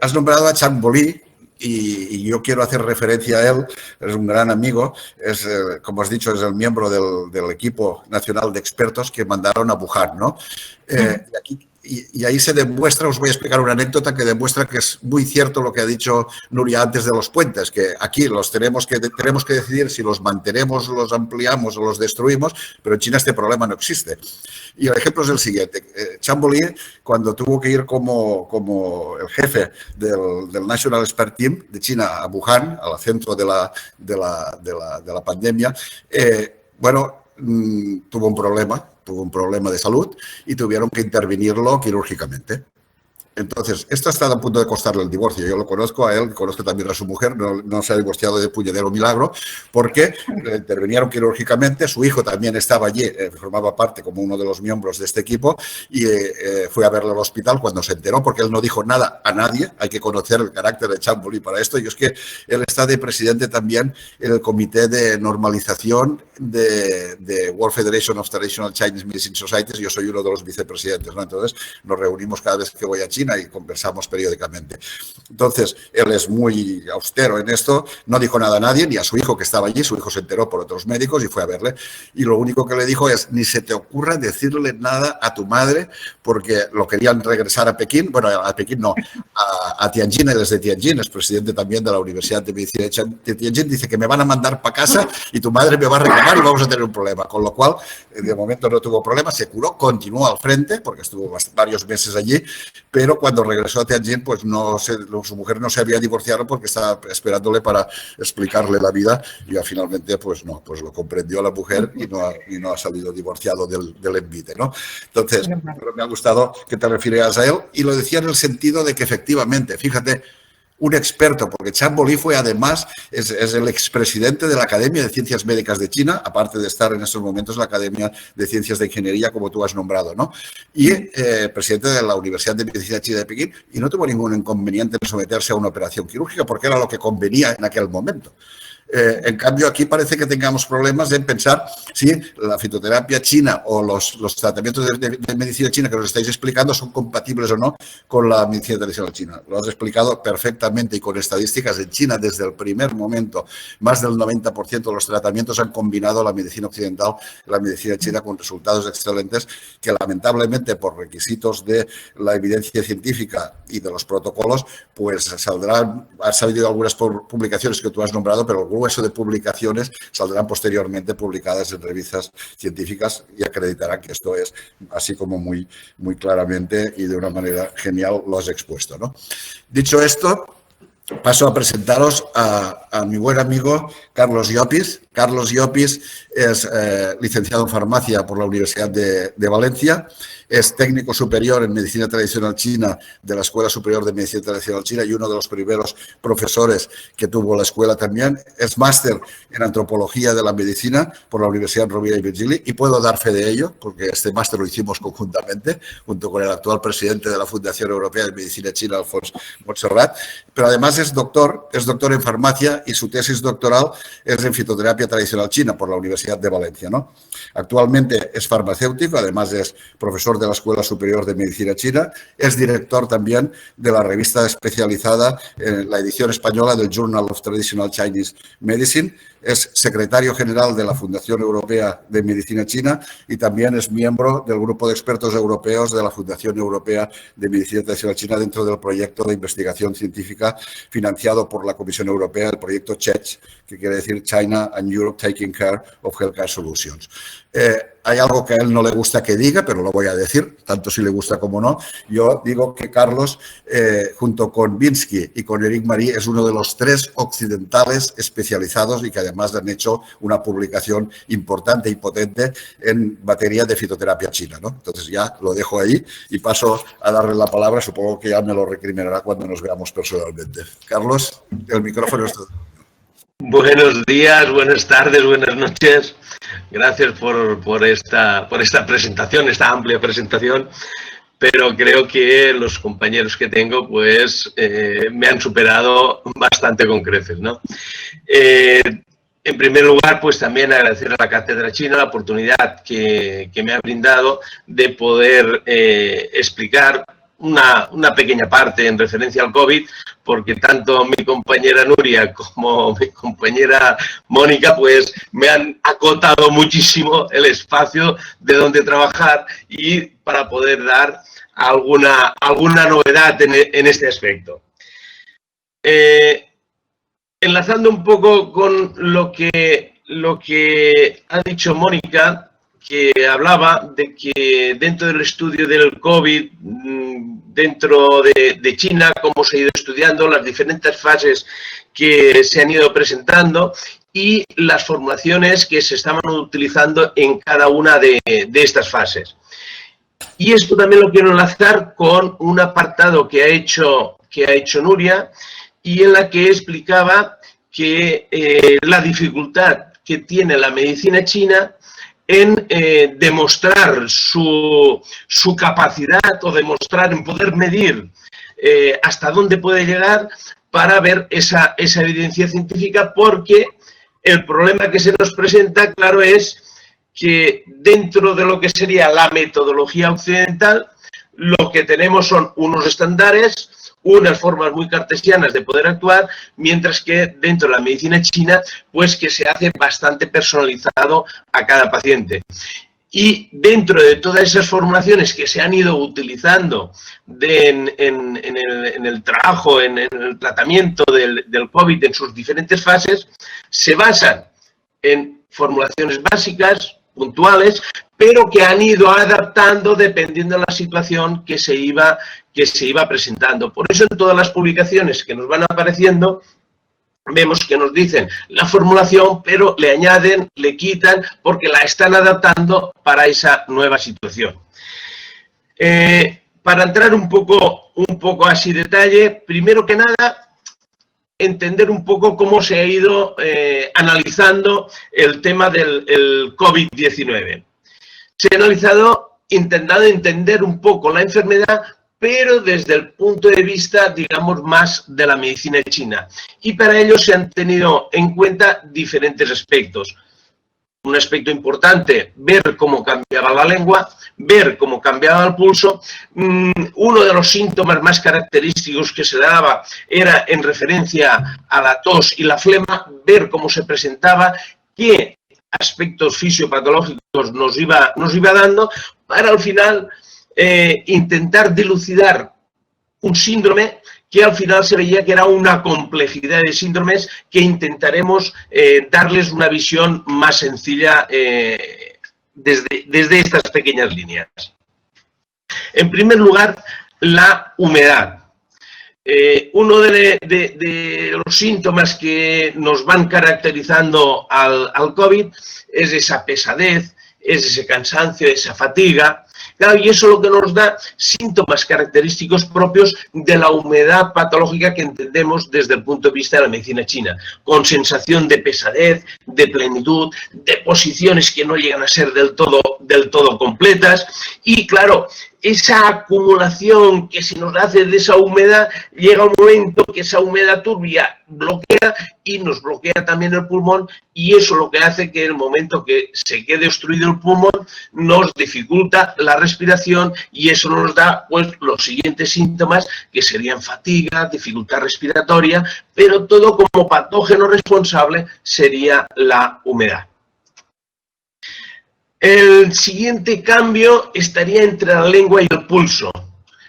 has nombrado a Xiangbo Li, y yo quiero hacer referencia a él, es un gran amigo, es, como has dicho, es el miembro del equipo nacional de expertos que mandaron a Wuhan, ¿no? Y ahí se demuestra, os voy a explicar una anécdota que demuestra que es muy cierto lo que ha dicho Nuria antes de los puentes, que aquí los tenemos que decidir si los mantenemos, los ampliamos o los destruimos, pero en China este problema no existe. Y el ejemplo es el siguiente. Chamboli, cuando tuvo que ir como el jefe del National Expert Team de China a Wuhan, al centro de la pandemia, tuvo un problema de salud y tuvieron que intervenirlo quirúrgicamente. Entonces, esto ha estado a punto de costarle el divorcio. Yo lo conozco a él, conozco también a su mujer, no se ha divorciado de puñetero milagro, porque le intervinieron quirúrgicamente. Su hijo también estaba allí, formaba parte como uno de los miembros de este equipo, y fue a verlo al hospital cuando se enteró, porque él no dijo nada a nadie. Hay que conocer el carácter de Chamboli para esto. Y es que él está de presidente también en el Comité de Normalización de World Federation of Traditional Chinese Medicine Societies. Yo soy uno de los vicepresidentes, ¿no? Entonces, nos reunimos cada vez que voy a China y conversamos periódicamente. Entonces, él es muy austero en esto, no dijo nada a nadie, ni a su hijo que estaba allí. Su hijo se enteró por otros médicos y fue a verle. Y lo único que le dijo es, ni se te ocurra decirle nada a tu madre, porque lo querían regresar a Pekín, bueno, a Pekín no, a Tianjin. Él es de Tianjin, es presidente también de la Universidad de Medicina de Tianjin. Dice que me van a mandar para casa y tu madre me va a reclamar y vamos a tener un problema. Con lo cual, de momento no tuvo problema, se curó, continuó al frente, porque estuvo varios meses allí, pero cuando regresó a Tianjin, pues su mujer no se había divorciado porque estaba esperándole para explicarle la vida, y finalmente pues no, pues lo comprendió la mujer y no ha salido divorciado del envite, ¿no? Entonces, pero me ha gustado que te refieras a él, y lo decía en el sentido de que efectivamente, fíjate, un experto, porque Chamboli fue además, es el expresidente de la Academia de Ciencias Médicas de China, aparte de estar en estos momentos en la Academia de Ciencias de Ingeniería, como tú has nombrado, ¿no? Y presidente de la Universidad de Medicina China de Pekín, y no tuvo ningún inconveniente en someterse a una operación quirúrgica, porque era lo que convenía en aquel momento. En cambio, aquí parece que tengamos problemas en pensar si la fitoterapia china o los tratamientos de medicina china que nos estáis explicando son compatibles o no con la medicina tradicional china. Lo has explicado perfectamente y con estadísticas. En China, desde el primer momento, más del 90% de los tratamientos han combinado la medicina occidental y la medicina china con resultados excelentes que, lamentablemente, por requisitos de la evidencia científica y de los protocolos, pues saldrán, has salido algunas publicaciones que tú has nombrado, pero el grueso de publicaciones saldrán posteriormente publicadas en revistas científicas y acreditarán que esto es así como muy, muy claramente y de una manera genial lo has expuesto, ¿no? Dicho esto, paso a presentaros a mi buen amigo Carlos Llopis. Carlos Llopis es licenciado en farmacia por la Universidad de Valencia, es técnico superior en medicina tradicional china de la Escuela Superior de Medicina Tradicional China y uno de los primeros profesores que tuvo la escuela también. Es máster en antropología de la medicina por la Universidad Rovira i Virgili, y puedo dar fe de ello porque este máster lo hicimos conjuntamente junto con el actual presidente de la Fundación Europea de Medicina China, Alfons Montserrat. Pero además es doctor en farmacia, y su tesis doctoral es en fitoterapia tradicional china por la Universidad de Valencia, ¿no? Actualmente es farmacéutico, además es profesor de la Escuela Superior de Medicina China, es director también de la revista especializada en la edición española del Journal of Traditional Chinese Medicine, es secretario general de la Fundación Europea de Medicina China y también es miembro del grupo de expertos europeos de la Fundación Europea de Medicina Tradicional China dentro del proyecto de investigación científica financiado por la Comisión Europea, el proyecto CHECH, que quiere decir China and Europe Taking Care of Healthcare Solutions. Hay algo que a él no le gusta que diga, pero lo voy a decir, tanto si le gusta como no. Yo digo que Carlos, junto con Binsky y con Eric Marie, es uno de los 3 occidentales especializados y que además han hecho una publicación importante y potente en materia de fitoterapia china, ¿no? Entonces ya lo dejo ahí y paso a darle la palabra. Supongo que ya me lo recriminará cuando nos veamos personalmente. Carlos, el micrófono es todo. Buenos días, buenas tardes, buenas noches. Gracias por esta presentación, esta amplia presentación, pero creo que los compañeros que tengo pues me han superado bastante con creces, ¿no? En primer lugar, pues también agradecer a la Cátedra China la oportunidad que me ha brindado de poder explicar una pequeña parte en referencia al COVID, porque tanto mi compañera Nuria como mi compañera Mónica pues me han acotado muchísimo el espacio de donde trabajar y para poder dar alguna novedad en este aspecto. Enlazando un poco con lo que ha dicho Mónica, que hablaba de que dentro del estudio del COVID, dentro de China, cómo se ha ido estudiando, las diferentes fases que se han ido presentando y las formulaciones que se estaban utilizando en cada una de estas fases. Y esto también lo quiero enlazar con un apartado que ha hecho Nuria, y en la que explicaba que la dificultad que tiene la medicina china en demostrar su capacidad o demostrar en poder medir hasta dónde puede llegar para ver esa evidencia científica, porque el problema que se nos presenta, claro, es que dentro de lo que sería la metodología occidental, lo que tenemos son unos estándares, unas formas muy cartesianas de poder actuar, mientras que dentro de la medicina china, pues que se hace bastante personalizado a cada paciente. Y dentro de todas esas formulaciones que se han ido utilizando en el trabajo, en el tratamiento del COVID en sus diferentes fases, se basan en formulaciones básicas, puntuales, pero que han ido adaptando dependiendo de la situación que se iba presentando. Por eso en todas las publicaciones que nos van apareciendo, vemos que nos dicen la formulación, pero le añaden, le quitan, porque la están adaptando para esa nueva situación. Para entrar un poco así detalle, primero que nada, entender un poco cómo se ha ido analizando el tema del COVID-19. Se ha analizado, intentado entender un poco la enfermedad, pero desde el punto de vista, digamos, más de la medicina china. Y para ello se han tenido en cuenta diferentes aspectos. Un aspecto importante, ver cómo cambiaba la lengua, ver cómo cambiaba el pulso. Uno de los síntomas más característicos que se daba era en referencia a la tos y la flema, ver cómo se presentaba, qué aspectos fisiopatológicos nos iba dando, para al final intentar dilucidar un síndrome que al final se veía que era una complejidad de síndromes que intentaremos darles una visión más sencilla desde estas pequeñas líneas. En primer lugar, la humedad. Uno de los síntomas que nos van caracterizando al COVID es esa pesadez, es ese cansancio, esa fatiga. Claro, y eso es lo que nos da síntomas característicos propios de la humedad patológica que entendemos desde el punto de vista de la medicina china, con sensación de pesadez, de plenitud, de posiciones que no llegan a ser del todo completas. Y claro, esa acumulación que se nos hace de esa humedad, llega un momento que esa humedad turbia bloquea y nos bloquea también el pulmón, y eso lo que hace que en el momento que se quede obstruido el pulmón nos dificulta la respiración, y eso nos da pues los siguientes síntomas, que serían fatiga, dificultad respiratoria, pero todo como patógeno responsable sería la humedad. El siguiente cambio estaría entre la lengua y el pulso.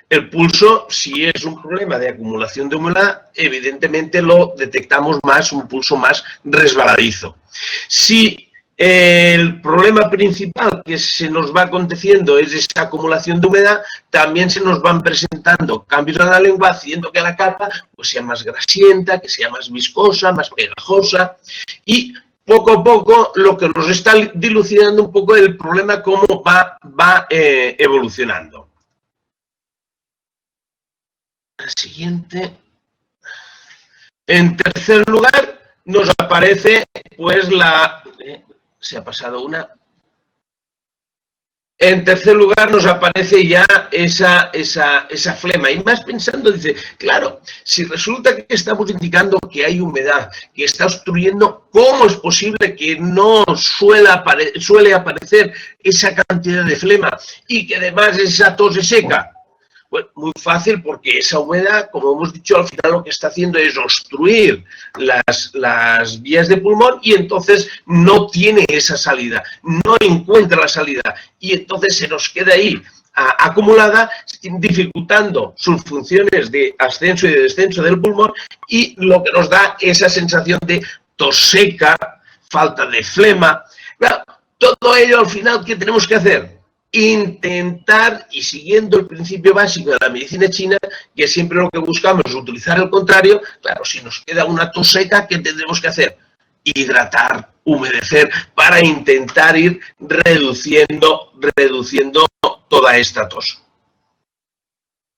El pulso, si es un problema de acumulación de humedad, evidentemente lo detectamos más, un pulso más resbaladizo. Si el problema principal que se nos va aconteciendo es esa acumulación de humedad, también se nos van presentando cambios en la lengua, haciendo que la capa pues, sea más grasienta, que sea más viscosa, más pegajosa, y poco a poco lo que nos está dilucidando un poco el problema, cómo va evolucionando. La siguiente. En tercer lugar nos aparece pues se ha pasado una. En tercer lugar nos aparece ya esa flema. Y más pensando, dice, claro, si resulta que estamos indicando que hay humedad, que está obstruyendo, ¿cómo es posible que no suele aparecer esa cantidad de flema y que además esa tos es seca? Bueno, muy fácil, porque esa humedad, como hemos dicho, al final lo que está haciendo es obstruir las vías de pulmón y entonces no tiene esa salida, no encuentra la salida y entonces se nos queda ahí acumulada, dificultando sus funciones de ascenso y de descenso del pulmón y lo que nos da esa sensación de tos seca, falta de flema. Claro, todo ello al final, ¿qué tenemos que hacer? Intentar, y siguiendo el principio básico de la medicina china, que siempre lo que buscamos es utilizar el contrario. Claro, si nos queda una tos seca, ¿qué tendremos que hacer? Hidratar, humedecer, para intentar ir reduciendo toda esta tos.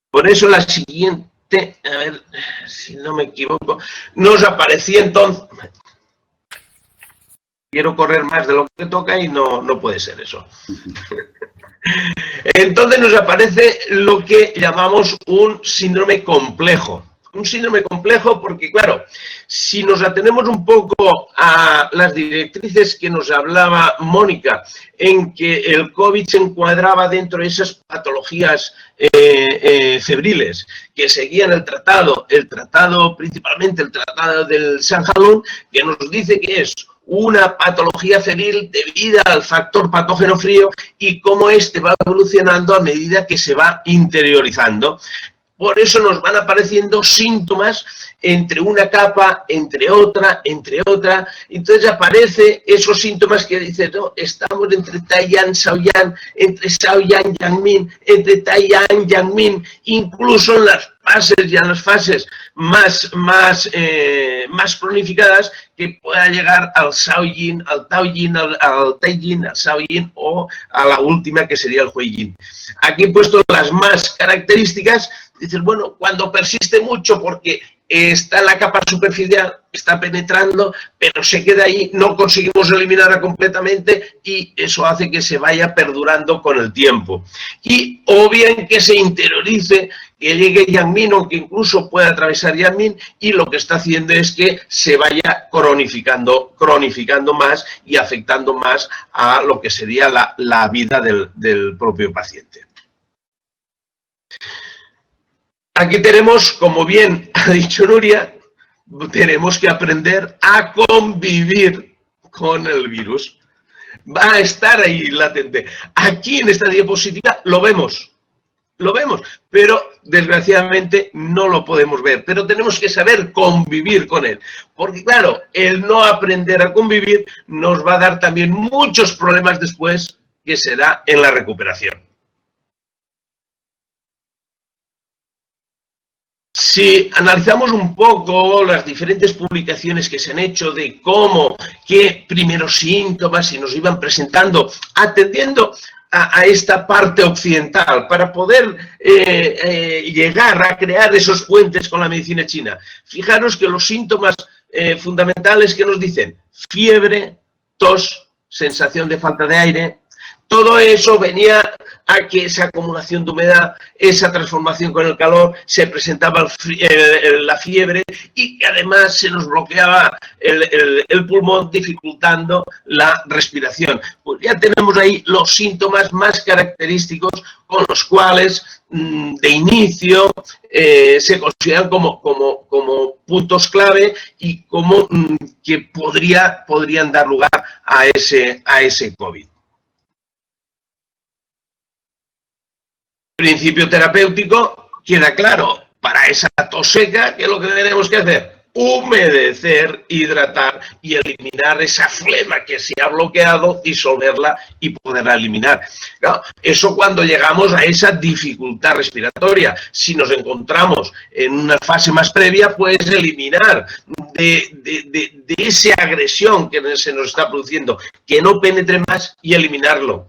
Por eso la siguiente, a ver si no me equivoco, nos aparecía entonces... Quiero correr más de lo que toca y no puede ser eso. Entonces nos aparece lo que llamamos un síndrome complejo. Un síndrome complejo porque, claro, si nos atenemos un poco a las directrices que nos hablaba Mónica, en que el COVID se encuadraba dentro de esas patologías febriles que seguían el tratado principalmente el tratado del Shanghai, que nos dice que es una patología febril debida al factor patógeno frío y cómo este va evolucionando a medida que se va interiorizando. Por eso nos van apareciendo síntomas entre una capa, entre otra. Entonces aparecen esos síntomas que dicen, no, estamos entre Taiyang, Shaoyang, entre Shaoyang, Yangmin, entre Taiyang, Yangmin, incluso en las fases más cronificadas, que pueda llegar al Shaoyin, al Taoyin, al Taijin, al Shaoyin o a la última que sería el Huiyin. Aquí he puesto las más características. Dices, bueno, cuando persiste mucho porque está en la capa superficial, está penetrando, pero se queda ahí, no conseguimos eliminarla completamente y eso hace que se vaya perdurando con el tiempo. Y o bien que se interiorice, que llegue Yangmin o que incluso pueda atravesar Yangmin y lo que está haciendo es que se vaya cronificando más y afectando más a lo que sería la vida del propio paciente. Aquí tenemos, como bien ha dicho Nuria, tenemos que aprender a convivir con el virus. Va a estar ahí latente. Aquí en esta diapositiva lo vemos, pero desgraciadamente no lo podemos ver. Pero tenemos que saber convivir con él. Porque claro, el no aprender a convivir nos va a dar también muchos problemas después, que será en la recuperación. Si analizamos un poco las diferentes publicaciones que se han hecho de cómo, qué primeros síntomas se nos iban presentando, atendiendo a esta parte occidental, para poder llegar a crear esos puentes con la medicina china. Fijaros que los síntomas fundamentales que nos dicen: fiebre, tos, sensación de falta de aire. Todo eso venía a que esa acumulación de humedad, esa transformación con el calor, se presentaba la fiebre y que además se nos bloqueaba el pulmón, dificultando la respiración. Pues ya tenemos ahí los síntomas más característicos con los cuales de inicio se consideran como puntos clave y como que podrían dar lugar a ese COVID. Principio terapéutico, queda claro, para esa tos seca, ¿qué es lo que tenemos que hacer? Humedecer, hidratar y eliminar esa flema que se ha bloqueado, disolverla y poderla eliminar. Claro, eso cuando llegamos a esa dificultad respiratoria. Si nos encontramos en una fase más previa, pues eliminar de esa agresión que se nos está produciendo, que no penetre más y eliminarlo.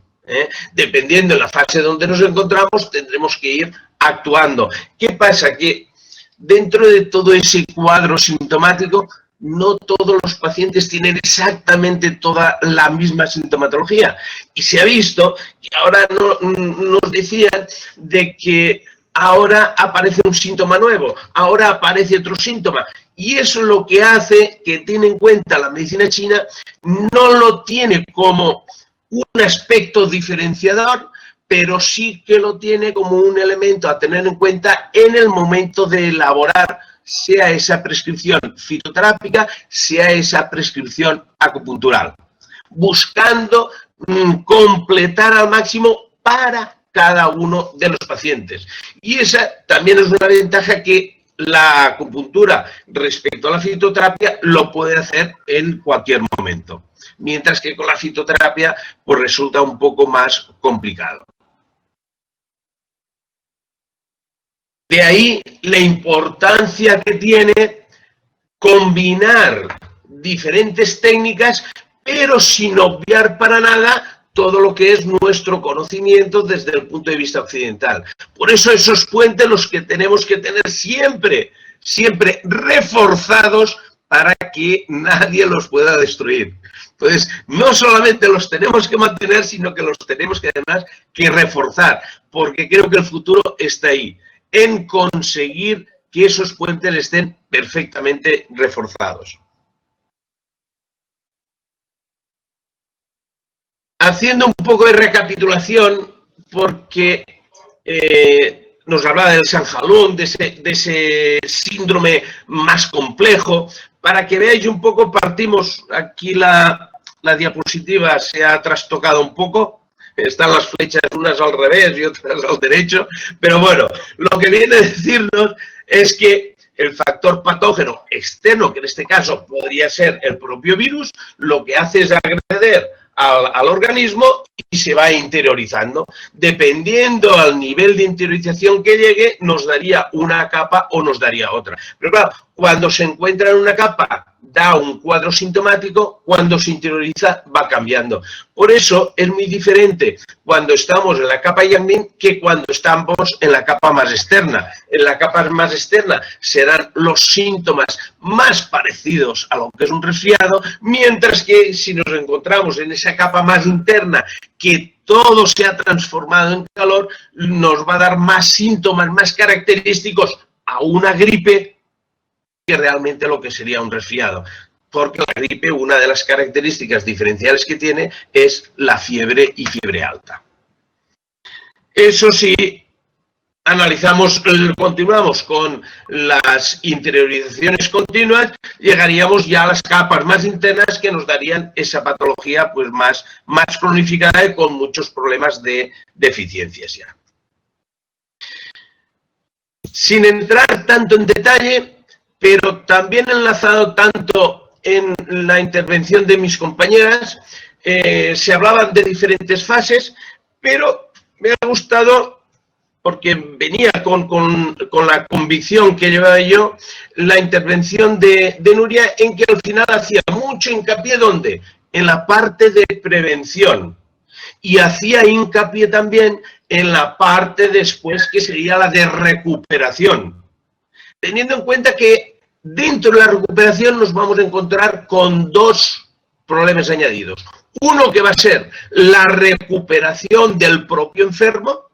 Dependiendo de la fase donde nos encontramos, tendremos que ir actuando. ¿Qué pasa? Que dentro de todo ese cuadro sintomático, no todos los pacientes tienen exactamente toda la misma sintomatología. Y se ha visto que ahora nos decían de que ahora aparece un síntoma nuevo, ahora aparece otro síntoma. Y eso es lo que hace que tiene en cuenta la medicina china, no lo tiene como un aspecto diferenciador, pero sí que lo tiene como un elemento a tener en cuenta en el momento de elaborar, sea esa prescripción fitoterápica, sea esa prescripción acupuntural, buscando completar al máximo para cada uno de los pacientes. Y esa también es una ventaja que la acupuntura respecto a la fitoterapia lo puede hacer en cualquier momento, mientras que con la fitoterapia pues resulta un poco más complicado. De ahí la importancia que tiene combinar diferentes técnicas, pero sin obviar para nada todo lo que es nuestro conocimiento desde el punto de vista occidental. Por eso esos puentes los que tenemos que tener siempre, siempre reforzados para que nadie los pueda destruir. Entonces, no solamente los tenemos que mantener, sino que los tenemos que además que reforzar, porque creo que el futuro está ahí, en conseguir que esos puentes estén perfectamente reforzados. Haciendo un poco de recapitulación, porque nos hablaba del Sanjalón, de ese síndrome más complejo, para que veáis un poco, partimos, aquí la diapositiva se ha trastocado un poco, están las flechas unas al revés y otras al derecho, pero bueno, lo que viene a decirnos es que el factor patógeno externo, que en este caso podría ser el propio virus, lo que hace es agredir al organismo y se va interiorizando. Dependiendo al nivel de interiorización que llegue, nos daría una capa o nos daría otra. Pero claro, cuando se encuentra en una capa, da un cuadro sintomático, cuando se interioriza va cambiando. Por eso es muy diferente cuando estamos en la capa Yang Ming que cuando estamos en la capa más externa. En la capa más externa serán los síntomas más parecidos a lo que es un resfriado, mientras que si nos encontramos en esa capa más interna, que todo se ha transformado en calor, nos va a dar más síntomas, más característicos a una gripe que realmente lo que sería un resfriado. Porque la gripe, una de las características diferenciales que tiene es la fiebre y fiebre alta. Eso sí, continuamos con las interiorizaciones continuas, llegaríamos ya a las capas más internas que nos darían esa patología pues más cronificada y con muchos problemas de deficiencias ya. Sin entrar tanto en detalle, pero también enlazado tanto en la intervención de mis compañeras, se hablaban de diferentes fases, pero me ha gustado, porque venía con la convicción que llevaba yo, la intervención de Nuria, en que al final hacía mucho hincapié, ¿dónde? En la parte de prevención. Y hacía hincapié también en la parte después, que sería la de recuperación. Teniendo en cuenta que dentro de la recuperación nos vamos a encontrar con dos problemas añadidos. Uno que va a ser la recuperación del propio enfermo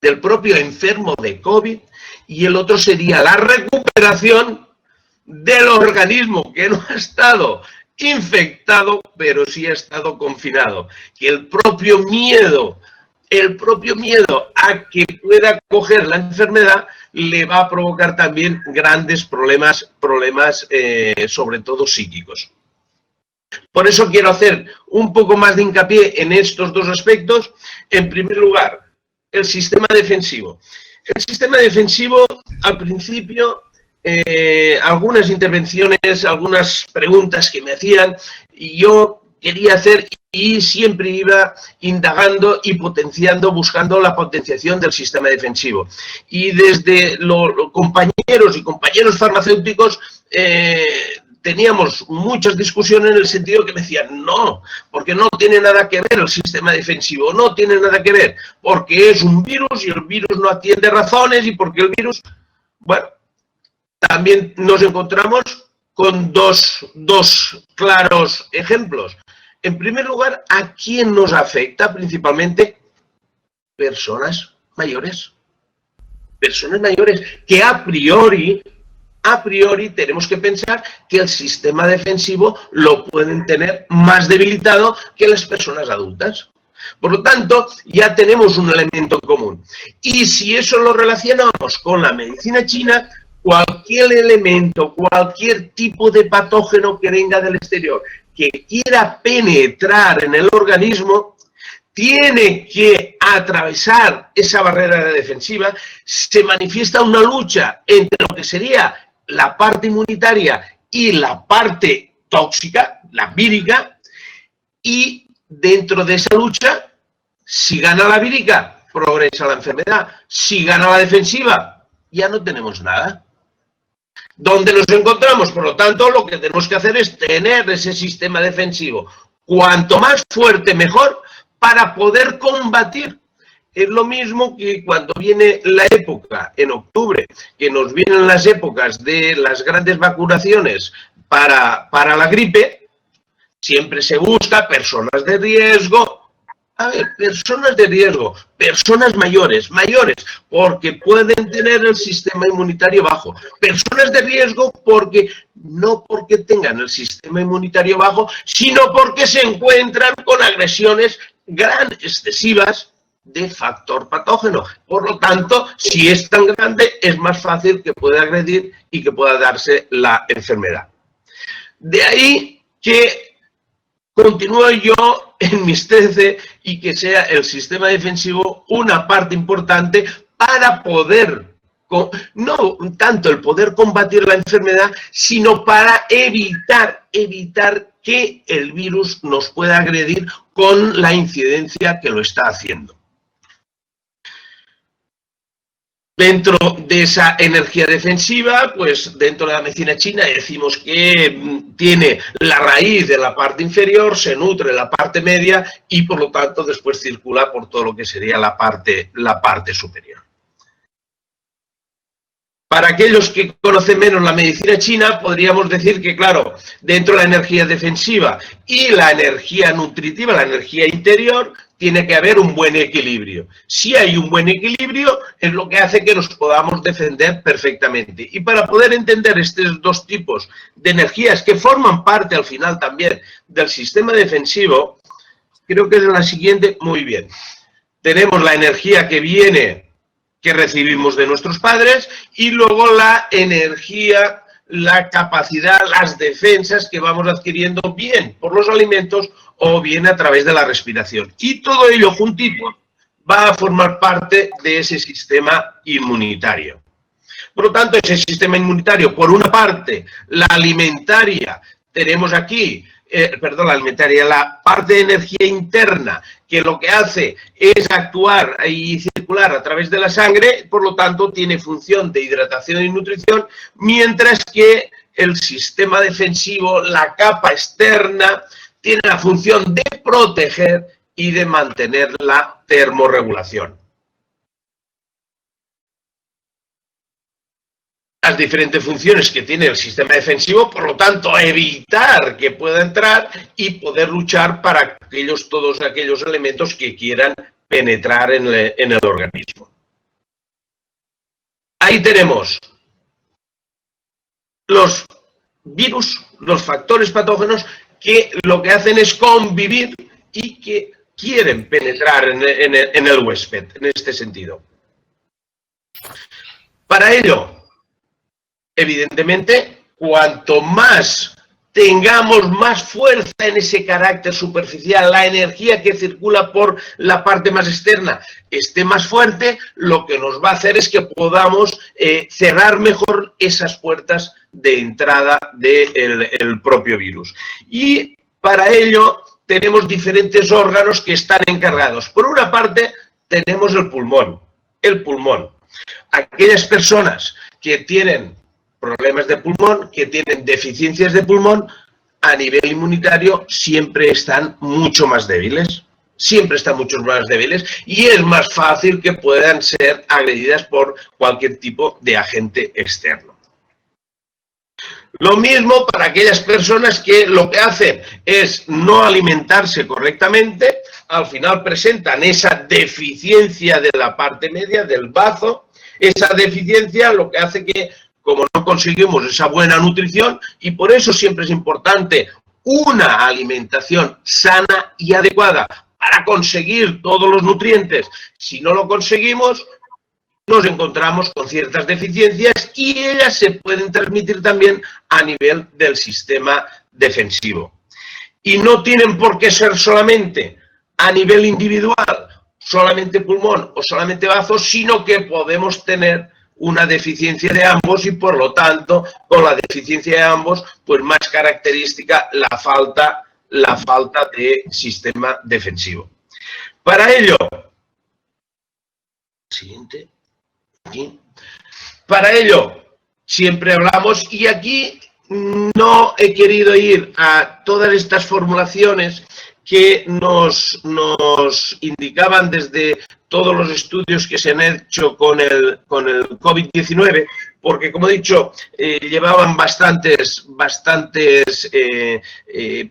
de COVID, y el otro sería la recuperación del organismo que no ha estado infectado, pero sí ha estado confinado. Que el propio miedo a que pueda coger la enfermedad le va a provocar también grandes problemas sobre todo psíquicos. Por eso quiero hacer un poco más de hincapié en estos dos aspectos. En primer lugar, el sistema defensivo. El sistema defensivo, al principio, algunas intervenciones, algunas preguntas que me hacían, y yo quería hacer y siempre iba indagando y potenciando, buscando la potenciación del sistema defensivo. Y desde los compañeros y compañeros farmacéuticos teníamos muchas discusiones en el sentido que me decían, no, porque no tiene nada que ver el sistema defensivo, no tiene nada que ver, porque es un virus y el virus no atiende razones y porque el virus, bueno, también nos encontramos con dos claros ejemplos. En primer lugar, ¿a quién nos afecta? Principalmente personas mayores. Personas mayores que a priori tenemos que pensar que el sistema defensivo lo pueden tener más debilitado que las personas adultas. Por lo tanto, ya tenemos un elemento común. Y si eso lo relacionamos con la medicina china, cualquier elemento, cualquier tipo de patógeno que venga del exterior, que quiera penetrar en el organismo, tiene que atravesar esa barrera defensiva. Se manifiesta una lucha entre lo que sería la parte inmunitaria y la parte tóxica, la vírica, y dentro de esa lucha, si gana la vírica, progresa la enfermedad. Si gana la defensiva, ya no tenemos nada. ¿Dónde nos encontramos? Por lo tanto, lo que tenemos que hacer es tener ese sistema defensivo. Cuanto más fuerte, mejor, para poder combatir. Es lo mismo que cuando viene la época, en octubre, que nos vienen las épocas de las grandes vacunaciones para la gripe, siempre se busca personas de riesgo. A ver, personas de riesgo, personas mayores, porque pueden tener el sistema inmunitario bajo. Personas de riesgo no porque tengan el sistema inmunitario bajo, sino porque se encuentran con agresiones excesivas de factor patógeno. Por lo tanto, si es tan grande, es más fácil que pueda agredir y que pueda darse la enfermedad. De ahí que continúo yo en mis 13 y que sea el sistema defensivo una parte importante para poder, no tanto el poder combatir la enfermedad, sino para evitar que el virus nos pueda agredir con la incidencia que lo está haciendo. Dentro de esa energía defensiva, pues dentro de la medicina china decimos que tiene la raíz de la parte inferior, se nutre de la parte media y por lo tanto después circula por todo lo que sería la parte superior. Para aquellos que conocen menos la medicina china, podríamos decir que, claro, dentro de la energía defensiva y la energía nutritiva, la energía interior, tiene que haber un buen equilibrio. Si hay un buen equilibrio, es lo que hace que nos podamos defender perfectamente. Y para poder entender estos dos tipos de energías que forman parte al final también del sistema defensivo, creo que es la siguiente, muy bien. Tenemos la energía que recibimos de nuestros padres y luego la energía, la capacidad, las defensas que vamos adquiriendo bien por los alimentos o bien a través de la respiración. Y todo ello juntito va a formar parte de ese sistema inmunitario. Por lo tanto, ese sistema inmunitario, por una parte, la alimentaria, tenemos aquí, la parte de energía interna, que lo que hace es actuar y circular a través de la sangre, por lo tanto tiene función de hidratación y nutrición, mientras que el sistema defensivo, la capa externa, tiene la función de proteger y de mantener la termorregulación. Las diferentes funciones que tiene el sistema defensivo, por lo tanto, evitar que pueda entrar y poder luchar para todos aquellos elementos que quieran penetrar en el organismo. Ahí tenemos los virus, los factores patógenos que lo que hacen es convivir y que quieren penetrar en el huésped, en este sentido. Para ello, evidentemente, cuanto más tengamos más fuerza en ese carácter superficial, la energía que circula por la parte más externa esté más fuerte, lo que nos va a hacer es que podamos cerrar mejor esas puertas de entrada del propio virus. Y para ello tenemos diferentes órganos que están encargados. Por una parte, tenemos el pulmón. Aquellas personas que tienen problemas de pulmón, que tienen deficiencias de pulmón, a nivel inmunitario siempre están mucho más débiles. Y es más fácil que puedan ser agredidas por cualquier tipo de agente externo. Lo mismo para aquellas personas que lo que hacen es no alimentarse correctamente, al final presentan esa deficiencia de la parte media, del bazo. Esa deficiencia lo que hace que, como no conseguimos esa buena nutrición, y por eso siempre es importante una alimentación sana y adecuada para conseguir todos los nutrientes. Si no lo conseguimos, nos encontramos con ciertas deficiencias y ellas se pueden transmitir también a nivel del sistema defensivo. Y no tienen por qué ser solamente a nivel individual, solamente pulmón o solamente bazo, sino que podemos tener una deficiencia de ambos y por lo tanto con la deficiencia de ambos pues más característica la falta de sistema defensivo. Para ello, siguiente, aquí. Para ello siempre hablamos y aquí no he querido ir a todas estas formulaciones que nos indicaban desde todos los estudios que se han hecho con el COVID-19, porque, como he dicho, llevaban bastantes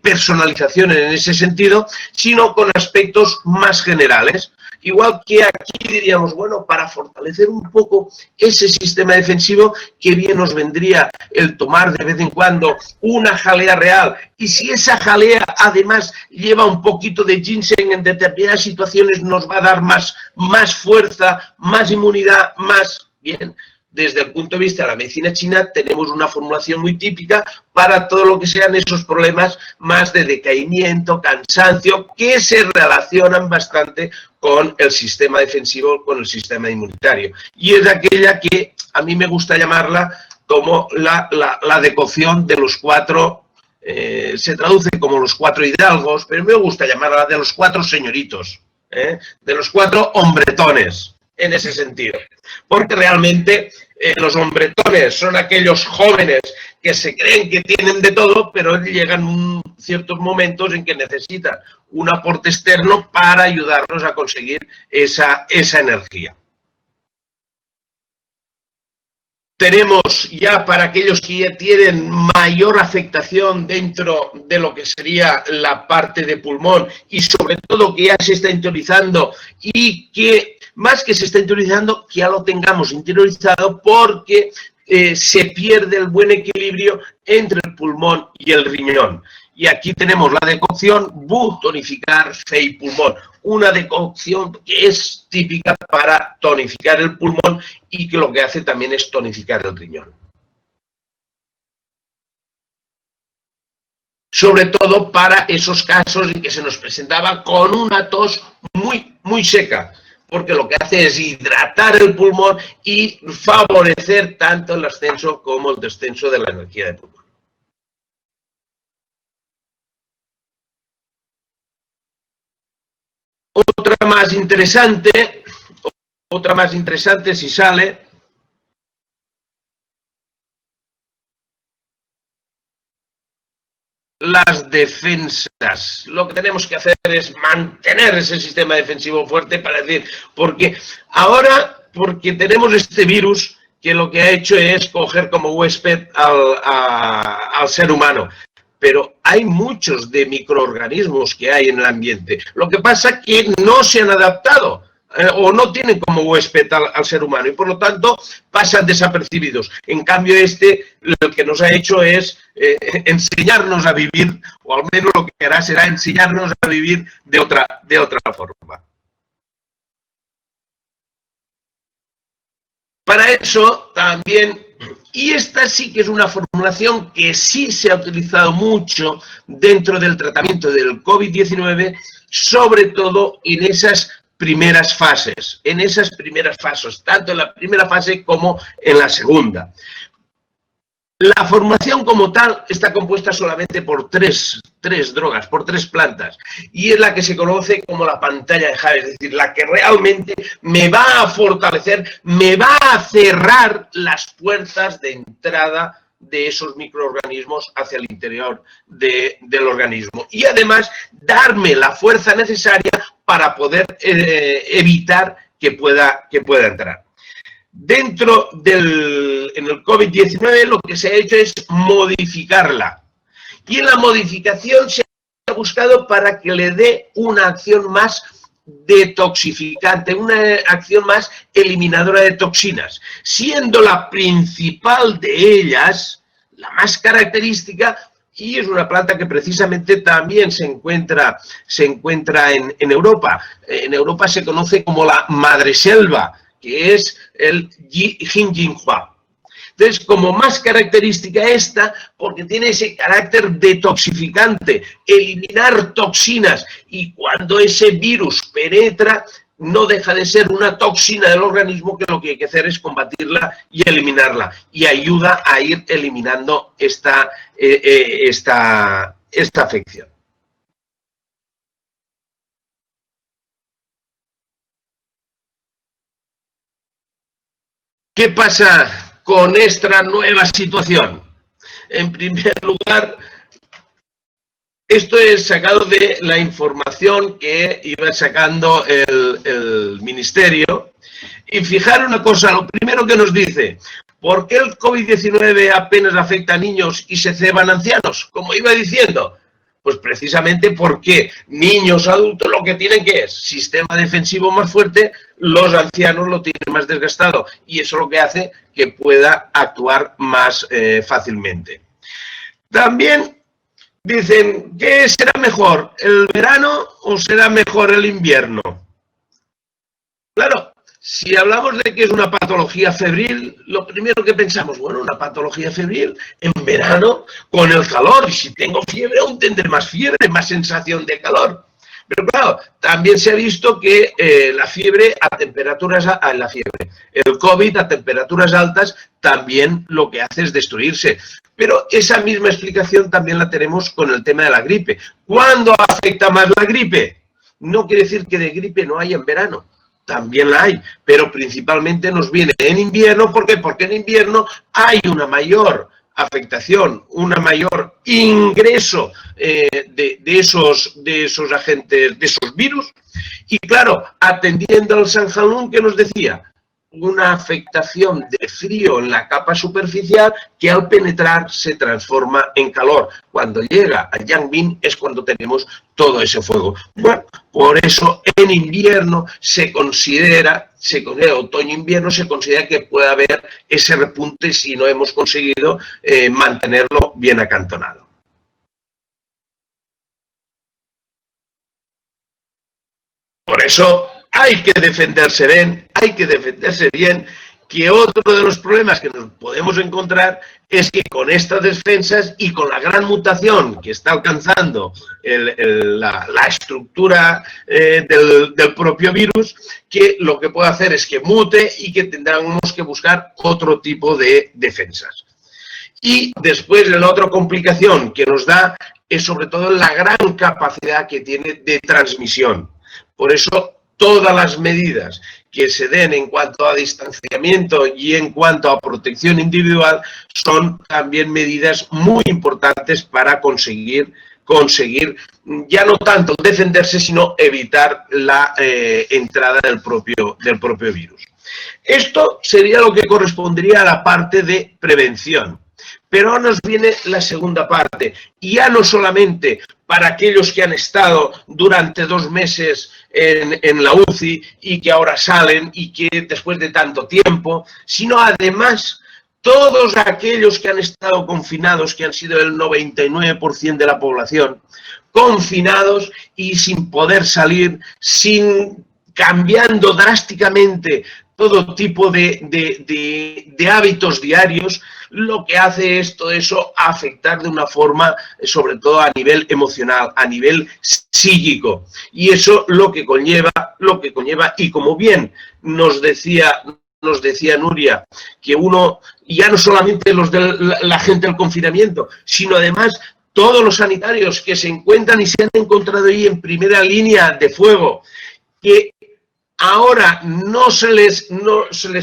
personalizaciones en ese sentido, sino con aspectos más generales. Igual que aquí diríamos, bueno, para fortalecer un poco ese sistema defensivo, qué bien nos vendría el tomar de vez en cuando una jalea real. Y si esa jalea además lleva un poquito de ginseng, en determinadas situaciones nos va a dar más fuerza, más inmunidad, más bien. Desde el punto de vista de la medicina china tenemos una formulación muy típica para todo lo que sean esos problemas más de decaimiento, cansancio, que se relacionan bastante con el sistema defensivo, con el sistema inmunitario. Y es aquella que a mí me gusta llamarla como la decocción de los cuatro, se traduce como los cuatro hidalgos, pero me gusta llamarla de los cuatro señoritos, de los cuatro hombretones, en ese sentido. Porque realmente los hombretones son aquellos jóvenes que se creen que tienen de todo, pero llegan ciertos momentos en que necesitan un aporte externo para ayudarnos a conseguir esa energía. Tenemos ya para aquellos que ya tienen mayor afectación dentro de lo que sería la parte de pulmón y sobre todo que ya se está interiorizando y que más que se está interiorizando, que ya lo tengamos interiorizado porque se pierde el buen equilibrio entre el pulmón y el riñón. Y aquí tenemos la decocción BU, tonificar fe y pulmón. Una decocción que es típica para tonificar el pulmón y que lo que hace también es tonificar el riñón. Sobre todo para esos casos en que se nos presentaba con una tos muy seca, porque lo que hace es hidratar el pulmón y favorecer tanto el ascenso como el descenso de la energía del pulmón. Otra más interesante si sale, las defensas. Lo que tenemos que hacer es mantener ese sistema defensivo fuerte para decir, porque tenemos este virus que lo que ha hecho es coger como huésped al ser humano. Pero hay muchos de microorganismos que hay en el ambiente. Lo que pasa es que no se han adaptado o no tienen como huésped al ser humano y por lo tanto pasan desapercibidos. En cambio lo que nos ha hecho es enseñarnos a vivir, o al menos lo que hará será enseñarnos a vivir de otra forma. Para eso también, y esta sí que es una formulación que sí se ha utilizado mucho dentro del tratamiento del COVID-19, sobre todo en esas primeras fases, tanto en la primera fase como en la segunda. La formulación como tal está compuesta solamente por tres drogas, por 3 plantas, y es la que se conoce como la pantalla de Jade, es decir, la que realmente me va a fortalecer, me va a cerrar las puertas de entrada de esos microorganismos hacia el interior del organismo y además darme la fuerza necesaria para poder evitar que pueda entrar. En el COVID-19 lo que se ha hecho es modificarla y en la modificación se ha buscado para que le dé una acción más detoxificante, una acción más eliminadora de toxinas, siendo la principal de ellas, la más característica, y es una planta que precisamente también se encuentra en Europa. En Europa se conoce como la madreselva, que es el Jinjinhua. Entonces, como más característica esta, porque tiene ese carácter detoxificante, eliminar toxinas, y cuando ese virus penetra, no deja de ser una toxina del organismo que lo que hay que hacer es combatirla y eliminarla, y ayuda a ir eliminando esta afección. ¿Qué pasa con esta nueva situación? En primer lugar, esto es sacado de la información que iba sacando el Ministerio. Y fijar una cosa, lo primero que nos dice, ¿por qué el COVID-19 apenas afecta a niños y se ceban ancianos? Como iba diciendo, pues precisamente porque niños, adultos, lo que tienen que es sistema defensivo más fuerte, los ancianos lo tienen más desgastado, y eso es lo que hace que pueda actuar más fácilmente. También dicen, ¿qué será mejor, el verano o será mejor el invierno? Claro, si hablamos de que es una patología febril, lo primero que pensamos, bueno, una patología febril en verano con el calor, y si tengo fiebre aún tendré más fiebre, más sensación de calor. Pero claro, también se ha visto que la fiebre a temperaturas, el COVID a temperaturas altas también lo que hace es destruirse. Pero esa misma explicación también la tenemos con el tema de la gripe. ¿Cuándo afecta más la gripe? No quiere decir que de gripe no haya en verano. También la hay, pero principalmente nos viene en invierno. ¿Por qué? Porque en invierno hay una mayor afectación, un mayor ingreso de esos agentes, de esos virus. Y claro, atendiendo al Sanjalún, que nos decía, una afectación de frío en la capa superficial que al penetrar se transforma en calor. Cuando llega a Yangbin es cuando tenemos todo ese fuego. Bueno, por eso en invierno se considera, otoño-invierno, se considera que puede haber ese repunte si no hemos conseguido mantenerlo bien acantonado. Por eso hay que defenderse bien, que otro de los problemas que nos podemos encontrar es que con estas defensas y con la gran mutación que está alcanzando la estructura del propio virus, que lo que puede hacer es que mute y que tendremos que buscar otro tipo de defensas. Y después la otra complicación que nos da es sobre todo la gran capacidad que tiene de transmisión. Por eso todas las medidas que se den en cuanto a distanciamiento y en cuanto a protección individual son también medidas muy importantes para conseguir ya no tanto defenderse, sino evitar la entrada del propio virus. Esto sería lo que correspondería a la parte de prevención. Pero ahora nos viene la segunda parte, y ya no solamente para aquellos que han estado durante 2 meses en la UCI y que ahora salen y que después de tanto tiempo, sino además todos aquellos que han estado confinados, que han sido el 99% de la población, confinados y sin poder salir, cambiando drásticamente todo tipo de hábitos diarios, lo que hace es todo eso afectar de una forma, sobre todo a nivel emocional, a nivel psíquico. Y eso lo que conlleva, y como bien nos decía Nuria, que uno, ya no solamente la gente del confinamiento, sino además todos los sanitarios que se encuentran y se han encontrado ahí en primera línea de fuego, que ahora no se les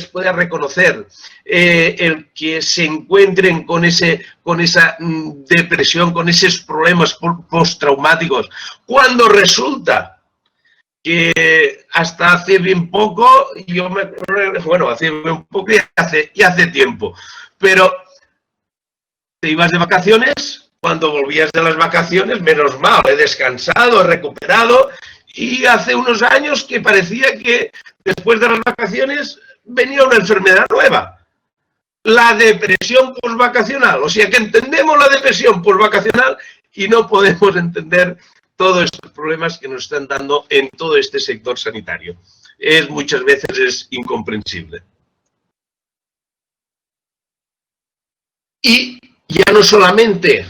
puede reconocer el que se encuentren con esa depresión, con esos problemas postraumáticos, cuando resulta que hasta hace bien poco, hace bien poco y hace tiempo, pero te ibas de vacaciones, cuando volvías de las vacaciones, menos mal, he descansado, he recuperado. Y hace unos años que parecía que después de las vacaciones venía una enfermedad nueva. la depresión postvacacional. O sea que entendemos la depresión postvacacional y no podemos entender todos estos problemas que nos están dando en todo este sector sanitario. Muchas veces es incomprensible. Y ya no solamente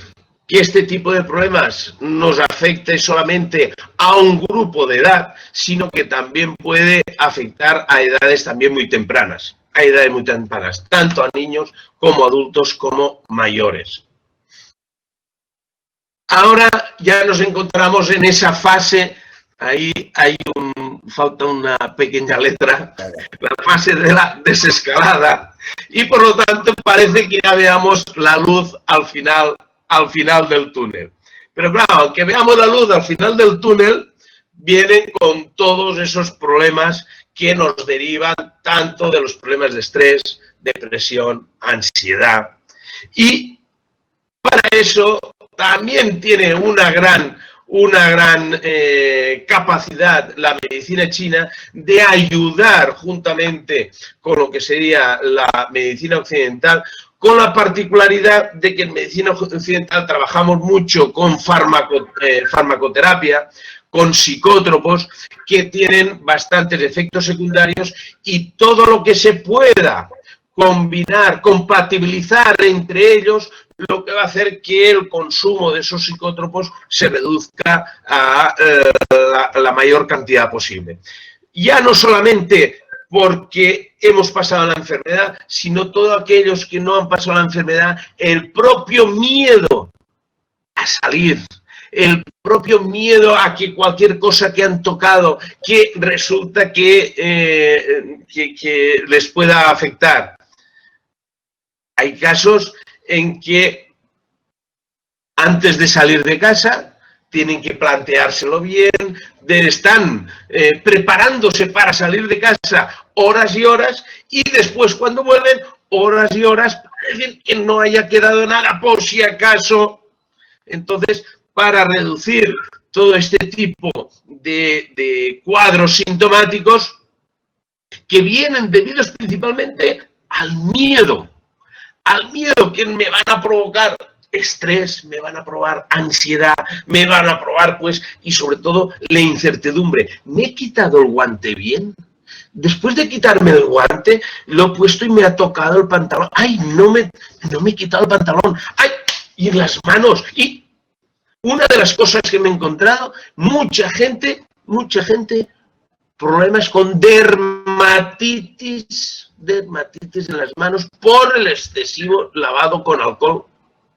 que este tipo de problemas nos afecte solamente a un grupo de edad, sino que también puede afectar a edades también muy tempranas, tanto a niños como adultos como mayores. Ahora ya nos encontramos en esa fase, ahí falta una pequeña letra, la fase de la desescalada, y por lo tanto parece que ya veamos la luz al final del túnel. Pero claro, aunque veamos la luz al final del túnel, vienen con todos esos problemas que nos derivan tanto de los problemas de estrés, depresión, ansiedad. Y para eso también tiene una gran capacidad la medicina china de ayudar juntamente con lo que sería la medicina occidental, con la particularidad de que en medicina occidental trabajamos mucho con farmacoterapia, con psicótropos que tienen bastantes efectos secundarios, y todo lo que se pueda combinar, compatibilizar entre ellos, lo que va a hacer que el consumo de esos psicótropos se reduzca a la mayor cantidad posible. Ya no solamente porque hemos pasado la enfermedad, sino todos aquellos que no han pasado la enfermedad, el propio miedo a salir, el propio miedo a que cualquier cosa que han tocado, que resulta que les pueda afectar. Hay casos en que antes de salir de casa tienen que planteárselo bien, están preparándose para salir de casa horas y horas, y después cuando vuelven horas y horas para decir que no haya quedado nada por si acaso. Entonces, para reducir todo este tipo de cuadros sintomáticos que vienen debidos principalmente al miedo que me van a provocar estrés, me van a provocar ansiedad, me van a provocar, pues, y sobre todo la incertidumbre. ¿Me he quitado el guante bien? Después de quitarme el guante, lo he puesto y me ha tocado el pantalón. ¡Ay, no me he quitado el pantalón! ¡Ay! Y en las manos. Y una de las cosas que me he encontrado, mucha gente, problemas con dermatitis en las manos por el excesivo lavado con alcohol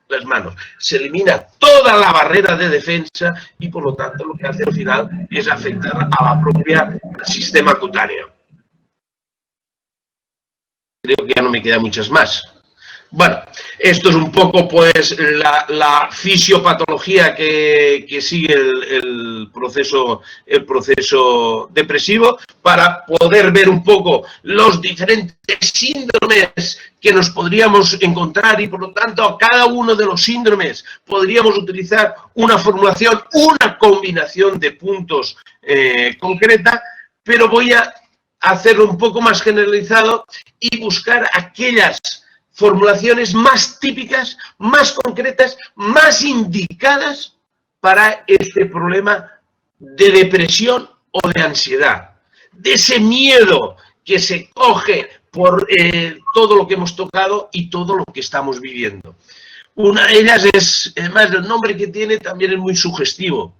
las manos. Se elimina toda la barrera de defensa y por lo tanto lo que hace al final es afectar a la propia sistema cutáneo. Creo que ya no me quedan muchas más. Bueno, esto es un poco pues la fisiopatología que sigue el proceso depresivo, para poder ver un poco los diferentes síndromes que nos podríamos encontrar, y por lo tanto a cada uno de los síndromes podríamos utilizar una formulación, una combinación de puntos concreta, pero voy a hacerlo un poco más generalizado y buscar aquellas formulaciones más típicas, más concretas, más indicadas para este problema de depresión o de ansiedad, de ese miedo que se coge por todo lo que hemos tocado y todo lo que estamos viviendo. Una de ellas es, además el nombre que tiene también es muy sugestivo: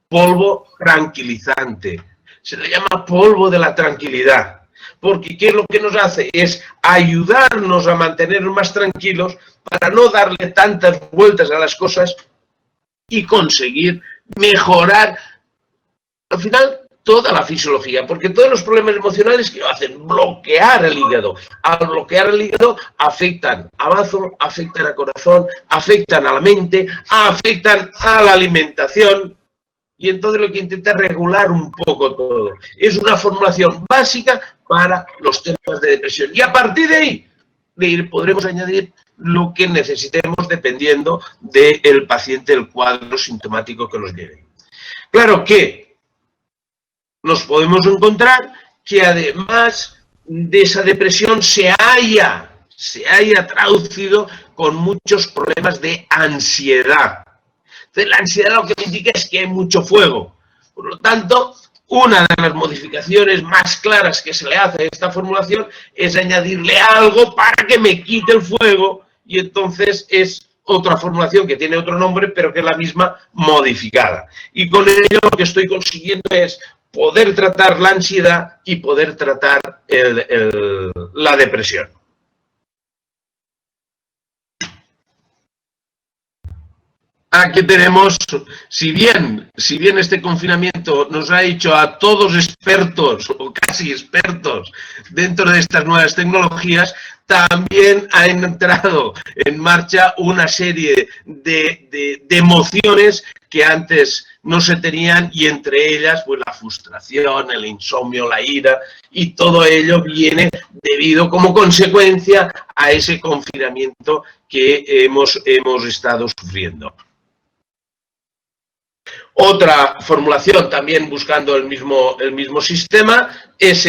polvo tranquilizante. Se le llama polvo de la tranquilidad. Porque ¿qué es lo que nos hace? Es ayudarnos a mantenernos más tranquilos para no darle tantas vueltas a las cosas y conseguir mejorar, al final, toda la fisiología. Porque todos los problemas emocionales que hacen bloquear el hígado. Al bloquear el hígado afectan a bazo, afectan al corazón, afectan a la mente, afectan a la alimentación. Y entonces lo que intenta es regular un poco todo. Es una formulación básica para los temas de depresión. Y a partir de ahí podremos añadir lo que necesitemos dependiendo del paciente, el cuadro sintomático que nos lleve. Claro que nos podemos encontrar que además de esa depresión se haya se haya traducido con muchos problemas de ansiedad. Entonces, la ansiedad lo que me indica es que hay mucho fuego. Por lo tanto, una de las modificaciones más claras que se le hace a esta formulación es añadirle algo para que me quite el fuego, y entonces es otra formulación que tiene otro nombre, pero que es la misma modificada. Y con ello lo que estoy consiguiendo es poder tratar la ansiedad y poder tratar la depresión. Aquí tenemos, si bien este confinamiento nos ha hecho a todos expertos, o casi expertos, dentro de estas nuevas tecnologías, también ha entrado en marcha una serie de emociones que antes no se tenían, y entre ellas pues la frustración, el insomnio, la ira, y todo ello viene debido como consecuencia a ese confinamiento que hemos estado sufriendo. Otra formulación, también buscando el mismo sistema, es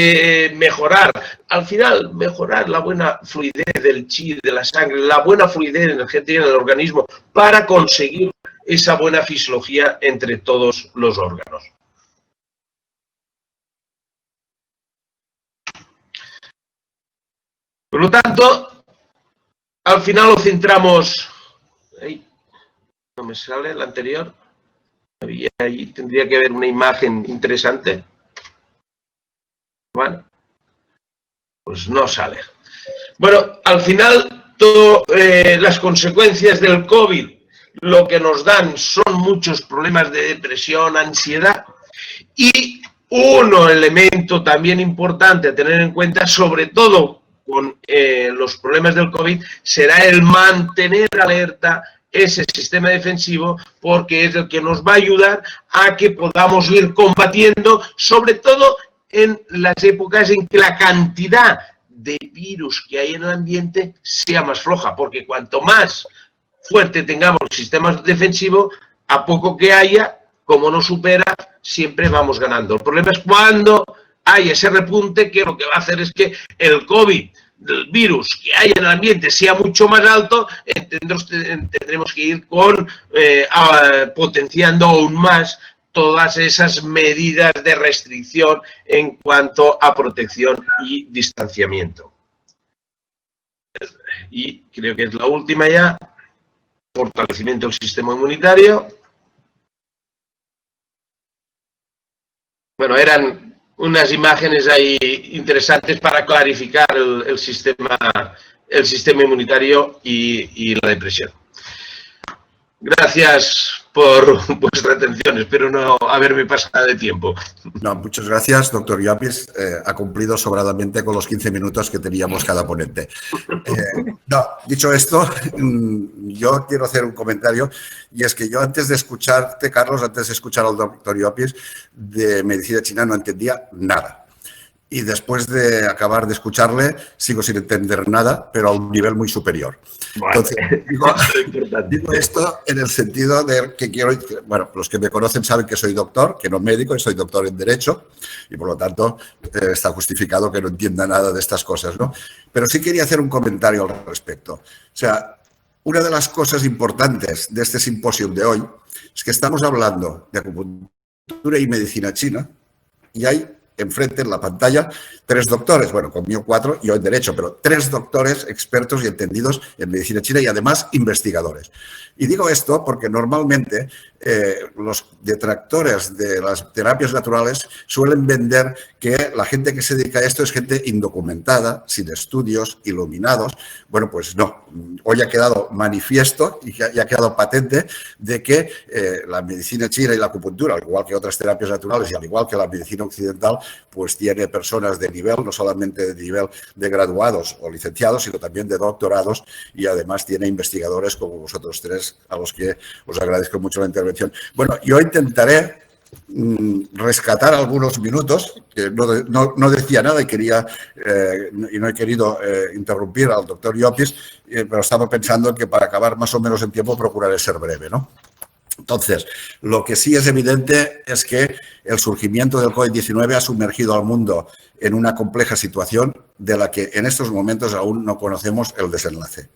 mejorar, al final, mejorar la buena fluidez del chi, de la sangre, la buena fluidez energética en el organismo, para conseguir esa buena fisiología entre todos los órganos. Por lo tanto, al final lo centramos... Ahí, no me sale el anterior. Ahí tendría que haber una imagen interesante. Bueno, pues no sale. Bueno, al final, las consecuencias del COVID lo que nos dan son muchos problemas de depresión, ansiedad, y un elemento también importante a tener en cuenta, sobre todo con los problemas del COVID, será el mantener alerta ese sistema defensivo, porque es el que nos va a ayudar a que podamos ir combatiendo, sobre todo en las épocas en que la cantidad de virus que hay en el ambiente sea más floja, porque cuanto más fuerte tengamos el sistema defensivo, a poco que haya, como no supera, siempre vamos ganando. El problema es cuando hay ese repunte, que lo que va a hacer es que el COVID, del virus que hay en el ambiente, sea mucho más alto. Tendremos que ir potenciando aún más todas esas medidas de restricción en cuanto a protección y distanciamiento. Y creo que es la última ya, fortalecimiento del sistema inmunitario. Bueno, eran unas imágenes ahí interesantes para clarificar el sistema inmunitario y la depresión. Gracias por vuestra atención. Espero no haberme pasado de tiempo. No, muchas gracias, doctor Llopis. Ha cumplido sobradamente con los 15 minutos que teníamos cada ponente. Dicho esto, yo quiero hacer un comentario, y es que yo antes de escucharte, Carlos, antes de escuchar al doctor Llopis, de medicina china no entendía nada. Y después de acabar de escucharle, sigo sin entender nada, pero a un nivel muy superior. Bueno, entonces, digo esto en el sentido de que quiero... Bueno, los que me conocen saben que soy doctor, que no médico, y soy doctor en Derecho, y por lo tanto está justificado que no entienda nada de estas cosas, ¿no? Pero sí quería hacer un comentario al respecto. O sea, una de las cosas importantes de este simposio de hoy es que estamos hablando de acupuntura y medicina china, y hay enfrente en la pantalla 3 doctores, bueno, conmigo 4, yo en Derecho, pero 3 doctores expertos y entendidos en medicina china, y además investigadores. Y digo esto porque normalmente los detractores de las terapias naturales suelen vender que la gente que se dedica a esto es gente indocumentada, sin estudios, iluminados. Bueno, pues no. Hoy ha quedado manifiesto y ha quedado patente de que la medicina china y la acupuntura, al igual que otras terapias naturales y al igual que la medicina occidental, pues tiene personas de nivel, no solamente de nivel de graduados o licenciados, sino también de doctorados, y además tiene investigadores como vosotros 3, a los que os agradezco mucho la intervención. Bueno, yo intentaré rescatar algunos minutos, que no decía nada y no he querido interrumpir al doctor Llopis, pero estaba pensando que para acabar más o menos en tiempo procuraré ser breve, ¿no? Entonces, lo que sí es evidente es que el surgimiento del COVID-19 ha sumergido al mundo en una compleja situación de la que en estos momentos aún no conocemos el desenlace.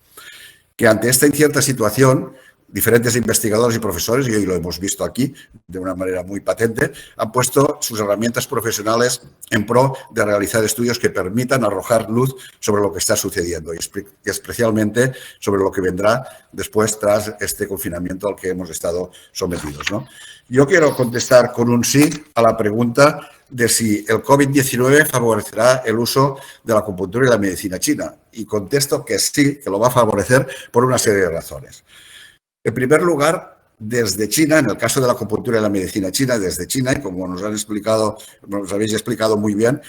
Que ante esta incierta situación, diferentes investigadores y profesores, y hoy lo hemos visto aquí de una manera muy patente, han puesto sus herramientas profesionales en pro de realizar estudios que permitan arrojar luz sobre lo que está sucediendo y especialmente sobre lo que vendrá después tras este confinamiento al que hemos estado sometidos, ¿no? Yo quiero contestar con un sí a la pregunta de si el COVID-19 favorecerá el uso de la acupuntura y la medicina china. Y contesto que sí, que lo va a favorecer por una serie de razones. En primer lugar, desde China, en el caso de la acupuntura y la medicina china, desde China, y como nos habéis explicado muy bien,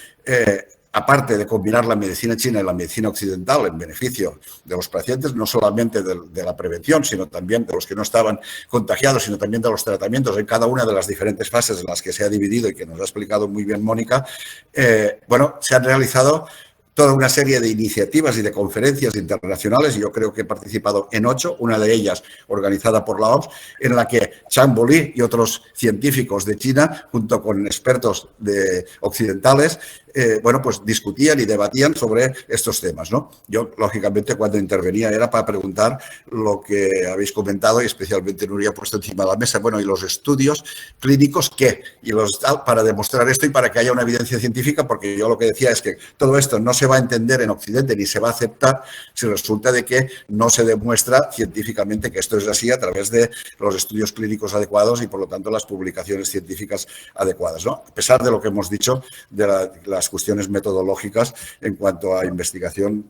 aparte de combinar la medicina china y la medicina occidental en beneficio de los pacientes, no solamente de la prevención, sino también de los que no estaban contagiados, sino también de los tratamientos en cada una de las diferentes fases en las que se ha dividido y que nos ha explicado muy bien Mónica, se han realizado toda una serie de iniciativas y de conferencias internacionales, y yo creo que he participado en 8, una de ellas organizada por la OMS, en la que Zhang Boli y otros científicos de China, junto con expertos occidentales, discutían y debatían sobre estos temas, ¿no? Yo, lógicamente, cuando intervenía era para preguntar lo que habéis comentado y especialmente Nuria ha puesto encima de la mesa, ¿y los estudios clínicos qué? Y para demostrar esto y para que haya una evidencia científica, porque yo lo que decía es que todo esto no se va a entender en Occidente ni se va a aceptar si resulta de que no se demuestra científicamente que esto es así a través de los estudios clínicos adecuados y, por lo tanto, las publicaciones científicas adecuadas, ¿no? A pesar de lo que hemos dicho de las cuestiones metodológicas en cuanto a investigación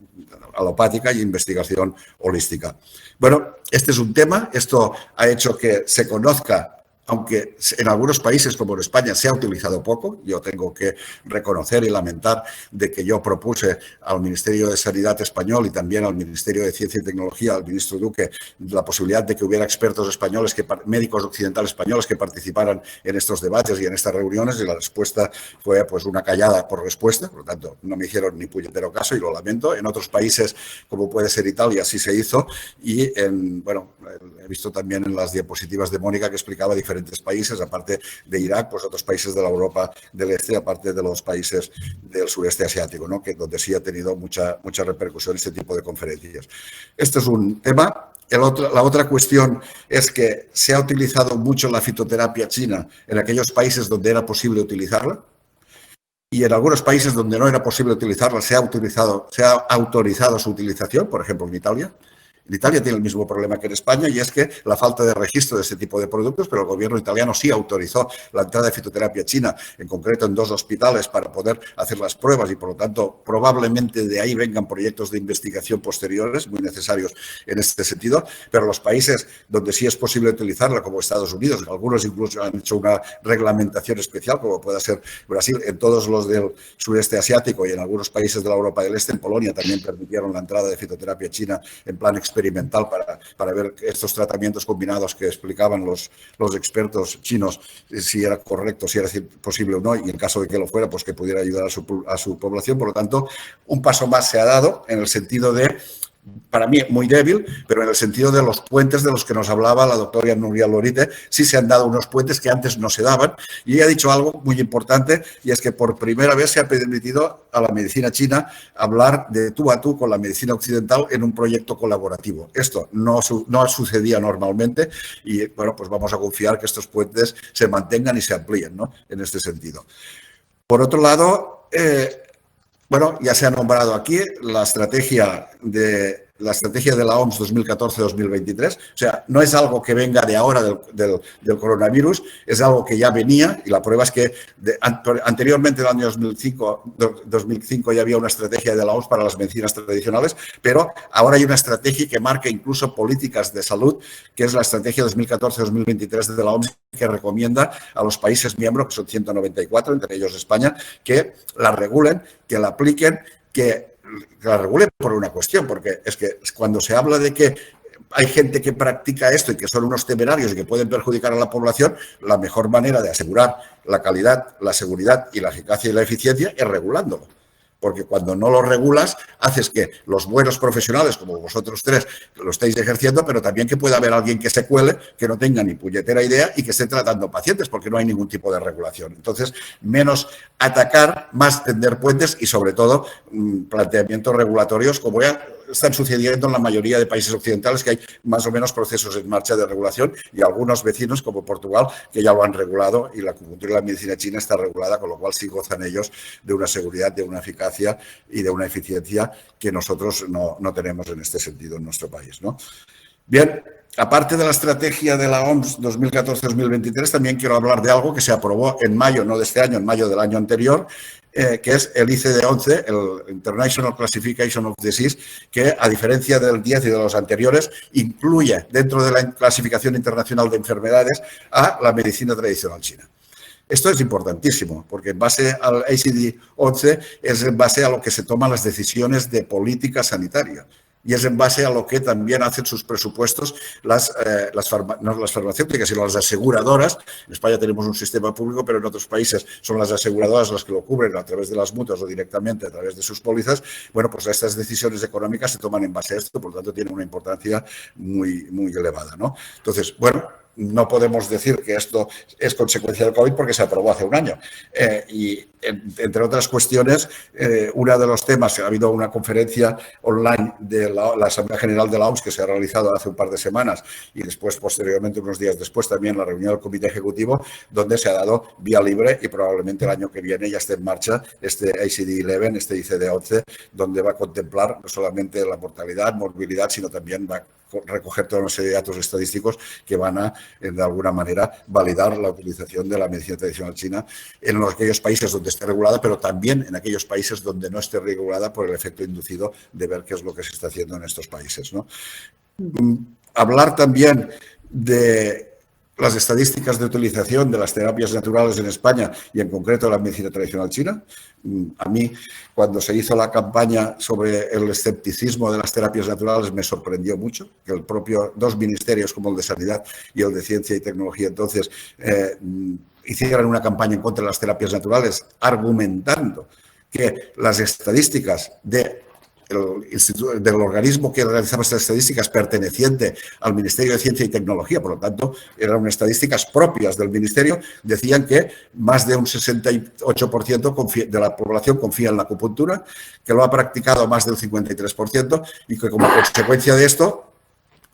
alopática y investigación holística. Bueno, este es un tema, esto ha hecho que se conozca, aunque en algunos países como en España se ha utilizado poco. Yo tengo que reconocer y lamentar de que yo propuse al Ministerio de Sanidad español y también al Ministerio de Ciencia y Tecnología, al ministro Duque, la posibilidad de que hubiera expertos españoles, médicos occidentales españoles que participaran en estos debates y en estas reuniones, y la respuesta fue una callada por respuesta, por lo tanto no me hicieron ni puñetero caso y lo lamento. En otros países, como puede ser Italia, sí se hizo, y he visto también en las diapositivas de Mónica que explicaba diferentes países, aparte de Irak, otros países de la Europa del Este, aparte de los países del sureste asiático, ¿no? Donde sí ha tenido mucha repercusión este tipo de conferencias. Este es un tema. La otra cuestión es que se ha utilizado mucho la fitoterapia china en aquellos países donde era posible utilizarla, y en algunos países donde no era posible utilizarla se ha autorizado su utilización, por ejemplo en Italia. En Italia tiene el mismo problema que en España, y es que la falta de registro de este tipo de productos, pero el gobierno italiano sí autorizó la entrada de fitoterapia china, en concreto en 2 hospitales, para poder hacer las pruebas, y por lo tanto probablemente de ahí vengan proyectos de investigación posteriores muy necesarios en este sentido. Pero los países donde sí es posible utilizarla, como Estados Unidos, algunos incluso han hecho una reglamentación especial, como pueda ser Brasil, en todos los del sureste asiático y en algunos países de la Europa del Este, en Polonia también permitieron la entrada de fitoterapia china en plan experimental para ver estos tratamientos combinados que explicaban los expertos chinos, si era correcto, si era posible o no, y en caso de que lo fuera, que pudiera ayudar a su población. Por lo tanto, un paso más se ha dado en el sentido de, para mí muy débil, pero en el sentido de los puentes de los que nos hablaba la doctora Nuria Lorite. Sí se han dado unos puentes que antes no se daban, y ella ha dicho algo muy importante, y es que por primera vez se ha permitido a la medicina china hablar de tú a tú con la medicina occidental en un proyecto colaborativo. Esto no sucedía normalmente, y vamos a confiar que estos puentes se mantengan y se amplíen, ¿no? En este sentido. Por otro lado, ya se ha nombrado aquí la estrategia de la OMS 2014-2023. O sea, no es algo que venga de ahora del coronavirus, es algo que ya venía, y la prueba es que anteriormente, en el año 2005 ya había una estrategia de la OMS para las medicinas tradicionales, pero ahora hay una estrategia que marca incluso políticas de salud, que es la estrategia 2014-2023 de la OMS, que recomienda a los países miembros, que son 194, entre ellos España, que la regulen, que la apliquen, que la regulen por una cuestión, porque es que cuando se habla de que hay gente que practica esto y que son unos temerarios y que pueden perjudicar a la población, la mejor manera de asegurar la calidad, la seguridad y la eficacia y la eficiencia es regulándolo. porque cuando no lo regulas, haces que los buenos profesionales, como vosotros tres, lo estáis ejerciendo, pero también que pueda haber alguien que se cuele, que no tenga ni puñetera idea y que esté tratando pacientes, porque no hay ningún tipo de regulación. Entonces, menos atacar, más tender puentes y, sobre todo, planteamientos regulatorios como ya están sucediendo en la mayoría de países occidentales, que hay más o menos procesos en marcha de regulación, y algunos vecinos como Portugal que ya lo han regulado, y la acupuntura y la medicina china está regulada, con lo cual sí gozan ellos de una seguridad, de una eficacia y de una eficiencia que nosotros no tenemos en este sentido en nuestro país, ¿no? Bien, aparte de la estrategia de la OMS 2014-2023, también quiero hablar de algo que se aprobó en mayo, no de este año, en mayo del año anterior, que es el ICD-11, el International Classification of Disease, que, a diferencia del 10 y de los anteriores, incluye dentro de la clasificación internacional de enfermedades a la medicina tradicional china. Esto es importantísimo, porque en base al ICD-11 es en base a lo que se toman las decisiones de política sanitaria. Y es en base a lo que también hacen sus presupuestos no las farmacéuticas, sino las aseguradoras. En España tenemos un sistema público, pero en otros países son las aseguradoras las que lo cubren a través de las mutuas o directamente a través de sus pólizas. Bueno, pues estas decisiones económicas se toman en base a esto, por lo tanto tienen una importancia muy, muy elevada, ¿no? Entonces, bueno, no podemos decir que esto es consecuencia del COVID porque se aprobó hace un año. Y entre otras cuestiones, uno de los temas, ha habido una conferencia online de la Asamblea General de la OMS que se ha realizado hace un par de semanas, y después, posteriormente, unos días después, también la reunión del Comité Ejecutivo, donde se ha dado vía libre, y probablemente el año que viene ya esté en marcha este ICD-11, este ICD-11, donde va a contemplar no solamente la mortalidad, morbilidad, sino también va a recoger toda una serie de datos estadísticos que van a, de alguna manera, validar la utilización de la medicina tradicional china en aquellos países donde esté regulada, pero también en aquellos países donde no esté regulada, por el efecto inducido de ver qué es lo que se está haciendo en estos países, ¿no? Hablar también de las estadísticas de utilización de las terapias naturales en España, y en concreto la medicina tradicional china. A mí, cuando se hizo la campaña sobre el escepticismo de las terapias naturales, me sorprendió mucho que el propio dos ministerios, como el de Sanidad y el de Ciencia y Tecnología, entonces hicieran una campaña en contra de las terapias naturales, argumentando que las estadísticas del organismo que realizaba estas estadísticas, perteneciente al Ministerio de Ciencia y Tecnología, por lo tanto, eran estadísticas propias del Ministerio, decían que más de un 68% de la población confía en la acupuntura, que lo ha practicado más del 53%, y que como consecuencia de esto,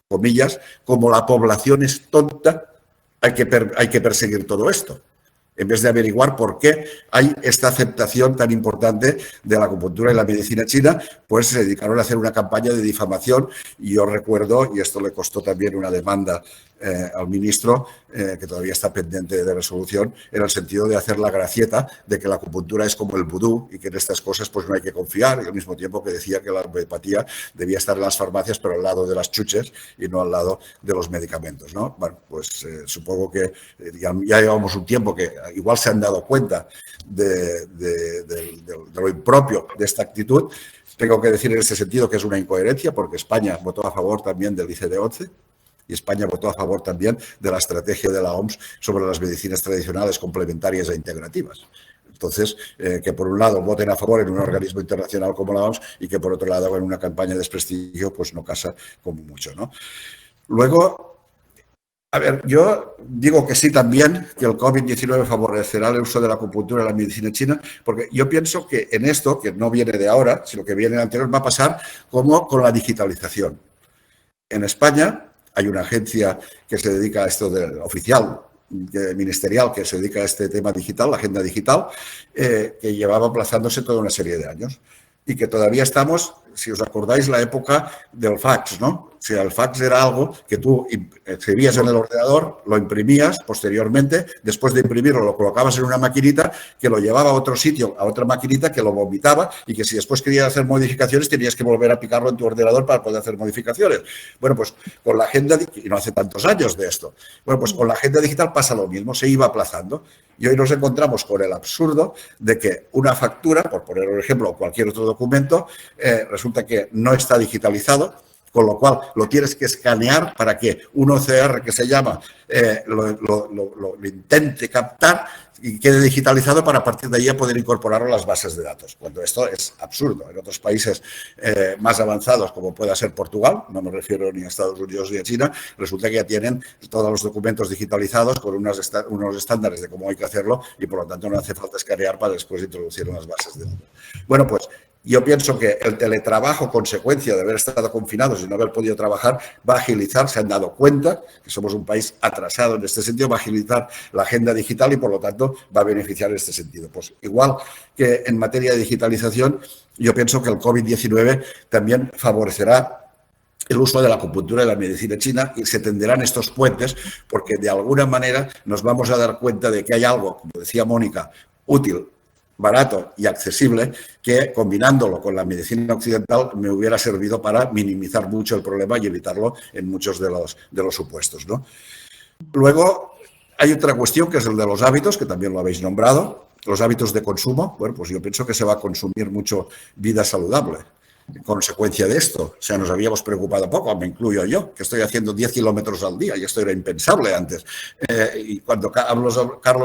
comillas, como la población es tonta, hay que perseguir todo esto, en vez de averiguar por qué hay esta aceptación tan importante de la acupuntura y la medicina china, pues se dedicaron a hacer una campaña de difamación. Y yo recuerdo, y esto le costó también una demanda al ministro, que todavía está pendiente de resolución, en el sentido de hacer la gracieta de que la acupuntura es como el vudú y que en estas cosas pues no hay que confiar, y al mismo tiempo que decía que la homeopatía debía estar en las farmacias, pero al lado de las chuches y no al lado de los medicamentos, ¿no? Bueno, pues supongo que ya llevamos un tiempo que igual se han dado cuenta de lo impropio de esta actitud. Tengo que decir en este sentido que es una incoherencia, porque España votó a favor también del ICD-11, y España votó a favor también de la estrategia de la OMS sobre las medicinas tradicionales complementarias e integrativas. Entonces, que por un lado voten a favor en un organismo internacional como la OMS, y que por otro lado en una campaña de desprestigio, pues no casa como mucho, ¿no? Luego, a ver, yo digo que sí también, que el COVID-19 favorecerá el uso de la acupuntura y la medicina china, porque yo pienso que en esto, que no viene de ahora, sino que viene de anterior, va a pasar como con la digitalización. En España hay una agencia que se dedica a esto oficial, ministerial, que se dedica a este tema digital, la agenda digital, que llevaba aplazándose toda una serie de años, y que todavía estamos, si os acordáis, la época del fax, ¿no? O sea, el fax era algo que tú escribías en el ordenador, lo imprimías posteriormente, después de imprimirlo lo colocabas en una maquinita que lo llevaba a otro sitio, a otra maquinita que lo vomitaba, y que si después querías hacer modificaciones tenías que volver a picarlo en tu ordenador para poder hacer modificaciones. Bueno, pues con la agenda, y no hace tantos años de esto, bueno, pues con la agenda digital pasa lo mismo, se iba aplazando, y hoy nos encontramos con el absurdo de que una factura, por poner un ejemplo, o cualquier otro documento, resulta que no está digitalizado, con lo cual lo tienes que escanear para que un OCR que se llama lo intente captar, y quede digitalizado para a partir de ahí poder incorporarlo a las bases de datos, cuando esto es absurdo. En otros países más avanzados, como pueda ser Portugal, no me refiero ni a Estados Unidos ni a China, resulta que ya tienen todos los documentos digitalizados con unos estándares de cómo hay que hacerlo y por lo tanto no hace falta escanear para después introducir en las bases de datos. Bueno, pues yo pienso que el teletrabajo, consecuencia de haber estado confinados y no haber podido trabajar, va a agilizar, se han dado cuenta que somos un país atrasado en este sentido, va a agilizar la agenda digital y por lo tanto va a beneficiar en este sentido. Pues igual que en materia de digitalización, yo pienso que el COVID-19 también favorecerá el uso de la acupuntura y la medicina china y se tenderán estos puentes porque de alguna manera nos vamos a dar cuenta de que hay algo, como decía Mónica, útil, barato y accesible, que combinándolo con la medicina occidental me hubiera servido para minimizar mucho el problema y evitarlo en muchos de los supuestos, ¿no? Luego, hay otra cuestión que es el de los hábitos, que también lo habéis nombrado, los hábitos de consumo. Bueno, pues yo pienso que se va a consumir mucho vida saludable. En consecuencia de esto, o sea, nos habíamos preocupado poco, me incluyo yo, que estoy haciendo 10 kilómetros al día y esto era impensable antes. Y cuando Carlos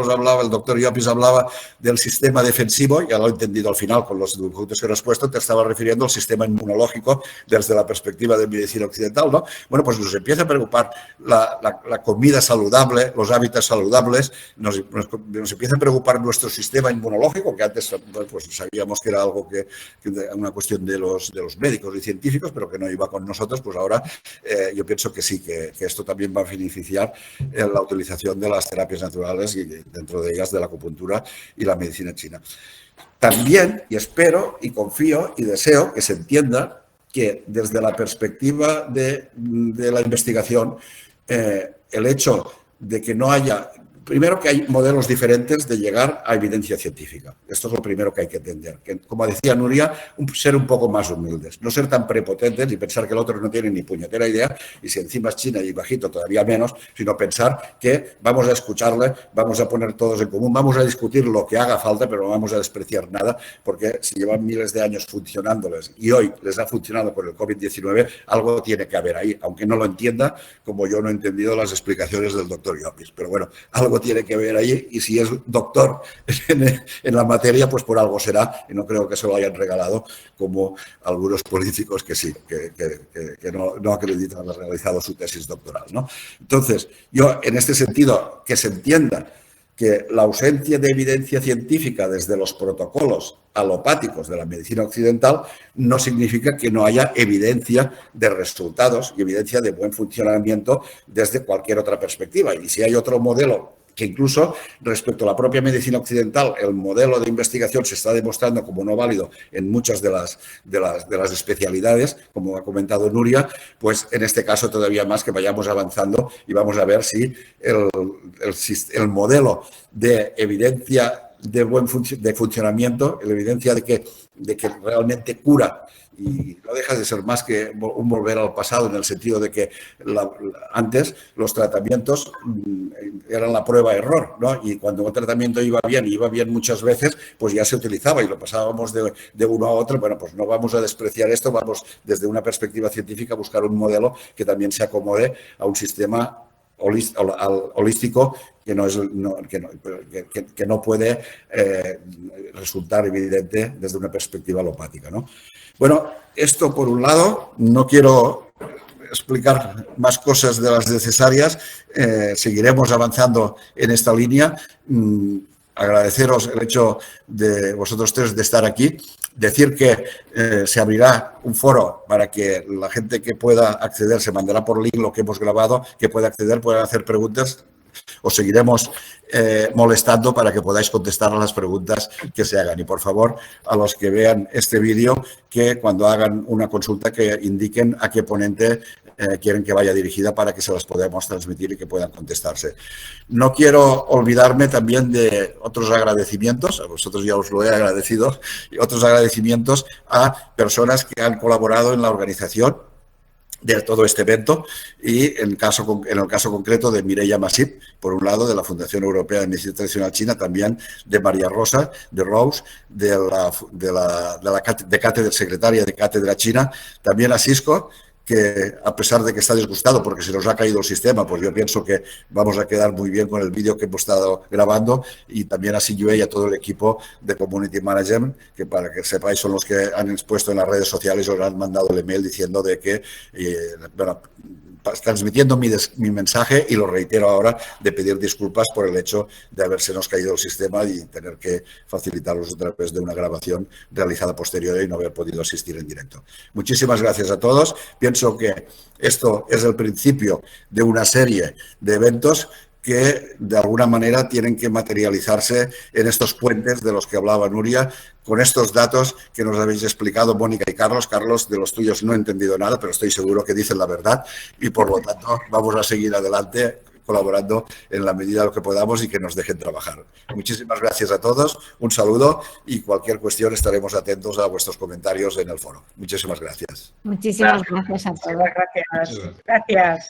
hablaba, el doctor Llopis hablaba del sistema defensivo, ya lo he entendido al final con los dibujos que nos has puesto, te estaba refiriendo al sistema inmunológico desde la perspectiva de medicina occidental, ¿no? Bueno, pues nos empieza a preocupar la comida saludable, los hábitos saludables, nos empieza a preocupar nuestro sistema inmunológico, que antes pues sabíamos que era algo que una cuestión de los médicos y científicos, pero que no iba con nosotros, pues ahora yo pienso que sí, que esto también va a beneficiar en la utilización de las terapias naturales y dentro de ellas de la acupuntura y la medicina china. También, y espero y confío y deseo que se entienda que desde la perspectiva de la investigación, el hecho de que no haya... Primero, que hay modelos diferentes de llegar a evidencia científica. Esto es lo primero que hay que entender. Que, como decía Nuria, ser un poco más humildes. No ser tan prepotentes y pensar que el otro no tiene ni puñetera idea y si encima es China y bajito todavía menos, sino pensar que vamos a escucharle, vamos a poner todos en común, vamos a discutir lo que haga falta, pero no vamos a despreciar nada, porque si llevan miles de años funcionándoles y hoy les ha funcionado con el COVID-19, algo tiene que haber ahí, aunque no lo entienda, como yo no he entendido las explicaciones del doctor Llopis. Pero bueno, algo tiene que ver ahí y si es doctor en la materia, pues por algo será y no creo que se lo hayan regalado como algunos políticos que sí, que no acreditan haber realizado su tesis doctoral, ¿no? Entonces, yo en este sentido, que se entienda que la ausencia de evidencia científica desde los protocolos alopáticos de la medicina occidental no significa que no haya evidencia de resultados y evidencia de buen funcionamiento desde cualquier otra perspectiva. Y si hay otro modelo que incluso respecto a la propia medicina occidental, el modelo de investigación se está demostrando como no válido en muchas de las especialidades, como ha comentado Nuria, pues en este caso todavía más que vayamos avanzando y vamos a ver si el modelo de evidencia de funcionamiento, la evidencia de que realmente cura y no deja de ser más que un volver al pasado en el sentido de que antes los tratamientos eran la prueba-error, ¿no? Y cuando un tratamiento iba bien muchas veces, pues ya se utilizaba y lo pasábamos de uno a otro. Bueno, pues no vamos a despreciar esto, vamos desde una perspectiva científica a buscar un modelo que también se acomode a un sistema holístico que no puede resultar evidente desde una perspectiva alopática, ¿no? Bueno, esto por un lado, no quiero explicar más cosas de las necesarias, seguiremos avanzando en esta línea. Agradeceros el hecho de vosotros tres de estar aquí, decir que se abrirá un foro para que la gente que pueda acceder, se mandará por link lo que hemos grabado, que pueda acceder, puedan hacer preguntas. Os seguiremos molestando para que podáis contestar a las preguntas que se hagan. Y, por favor, a los que vean este vídeo, que cuando hagan una consulta que indiquen a qué ponente quieren que vaya dirigida para que se las podamos transmitir y que puedan contestarse. No quiero olvidarme también de otros agradecimientos, a vosotros ya os lo he agradecido, y otros agradecimientos a personas que han colaborado en la organización de todo este evento y en el caso concreto de Mireia Masip, por un lado, de la Fundación Europea de Medicina Tradicional China, también de María Rosa, de Rose, de secretaria de Cátedra China, también a Cisco, que a pesar de que está disgustado porque se nos ha caído el sistema, pues yo pienso que vamos a quedar muy bien con el vídeo que hemos estado grabando, y también a CUA y a todo el equipo de Community Management, que para que sepáis son los que han expuesto en las redes sociales, os han mandado el email diciendo de que, bueno, transmitiendo mi mensaje, y lo reitero ahora, de pedir disculpas por el hecho de haberse nos caído el sistema y tener que facilitarlos a través de una grabación realizada posterior y no haber podido asistir en directo. Muchísimas gracias a todos. Pienso que esto es el principio de una serie de eventos que de alguna manera tienen que materializarse en estos puentes de los que hablaba Nuria, con estos datos que nos habéis explicado Mónica y Carlos. Carlos, de los tuyos no he entendido nada, pero estoy seguro que dicen la verdad y por lo tanto vamos a seguir adelante colaborando en la medida de lo que podamos y que nos dejen trabajar. Muchísimas gracias a todos, un saludo, y cualquier cuestión estaremos atentos a vuestros comentarios en el foro. Muchísimas gracias. Muchísimas gracias a todos. Gracias. Gracias.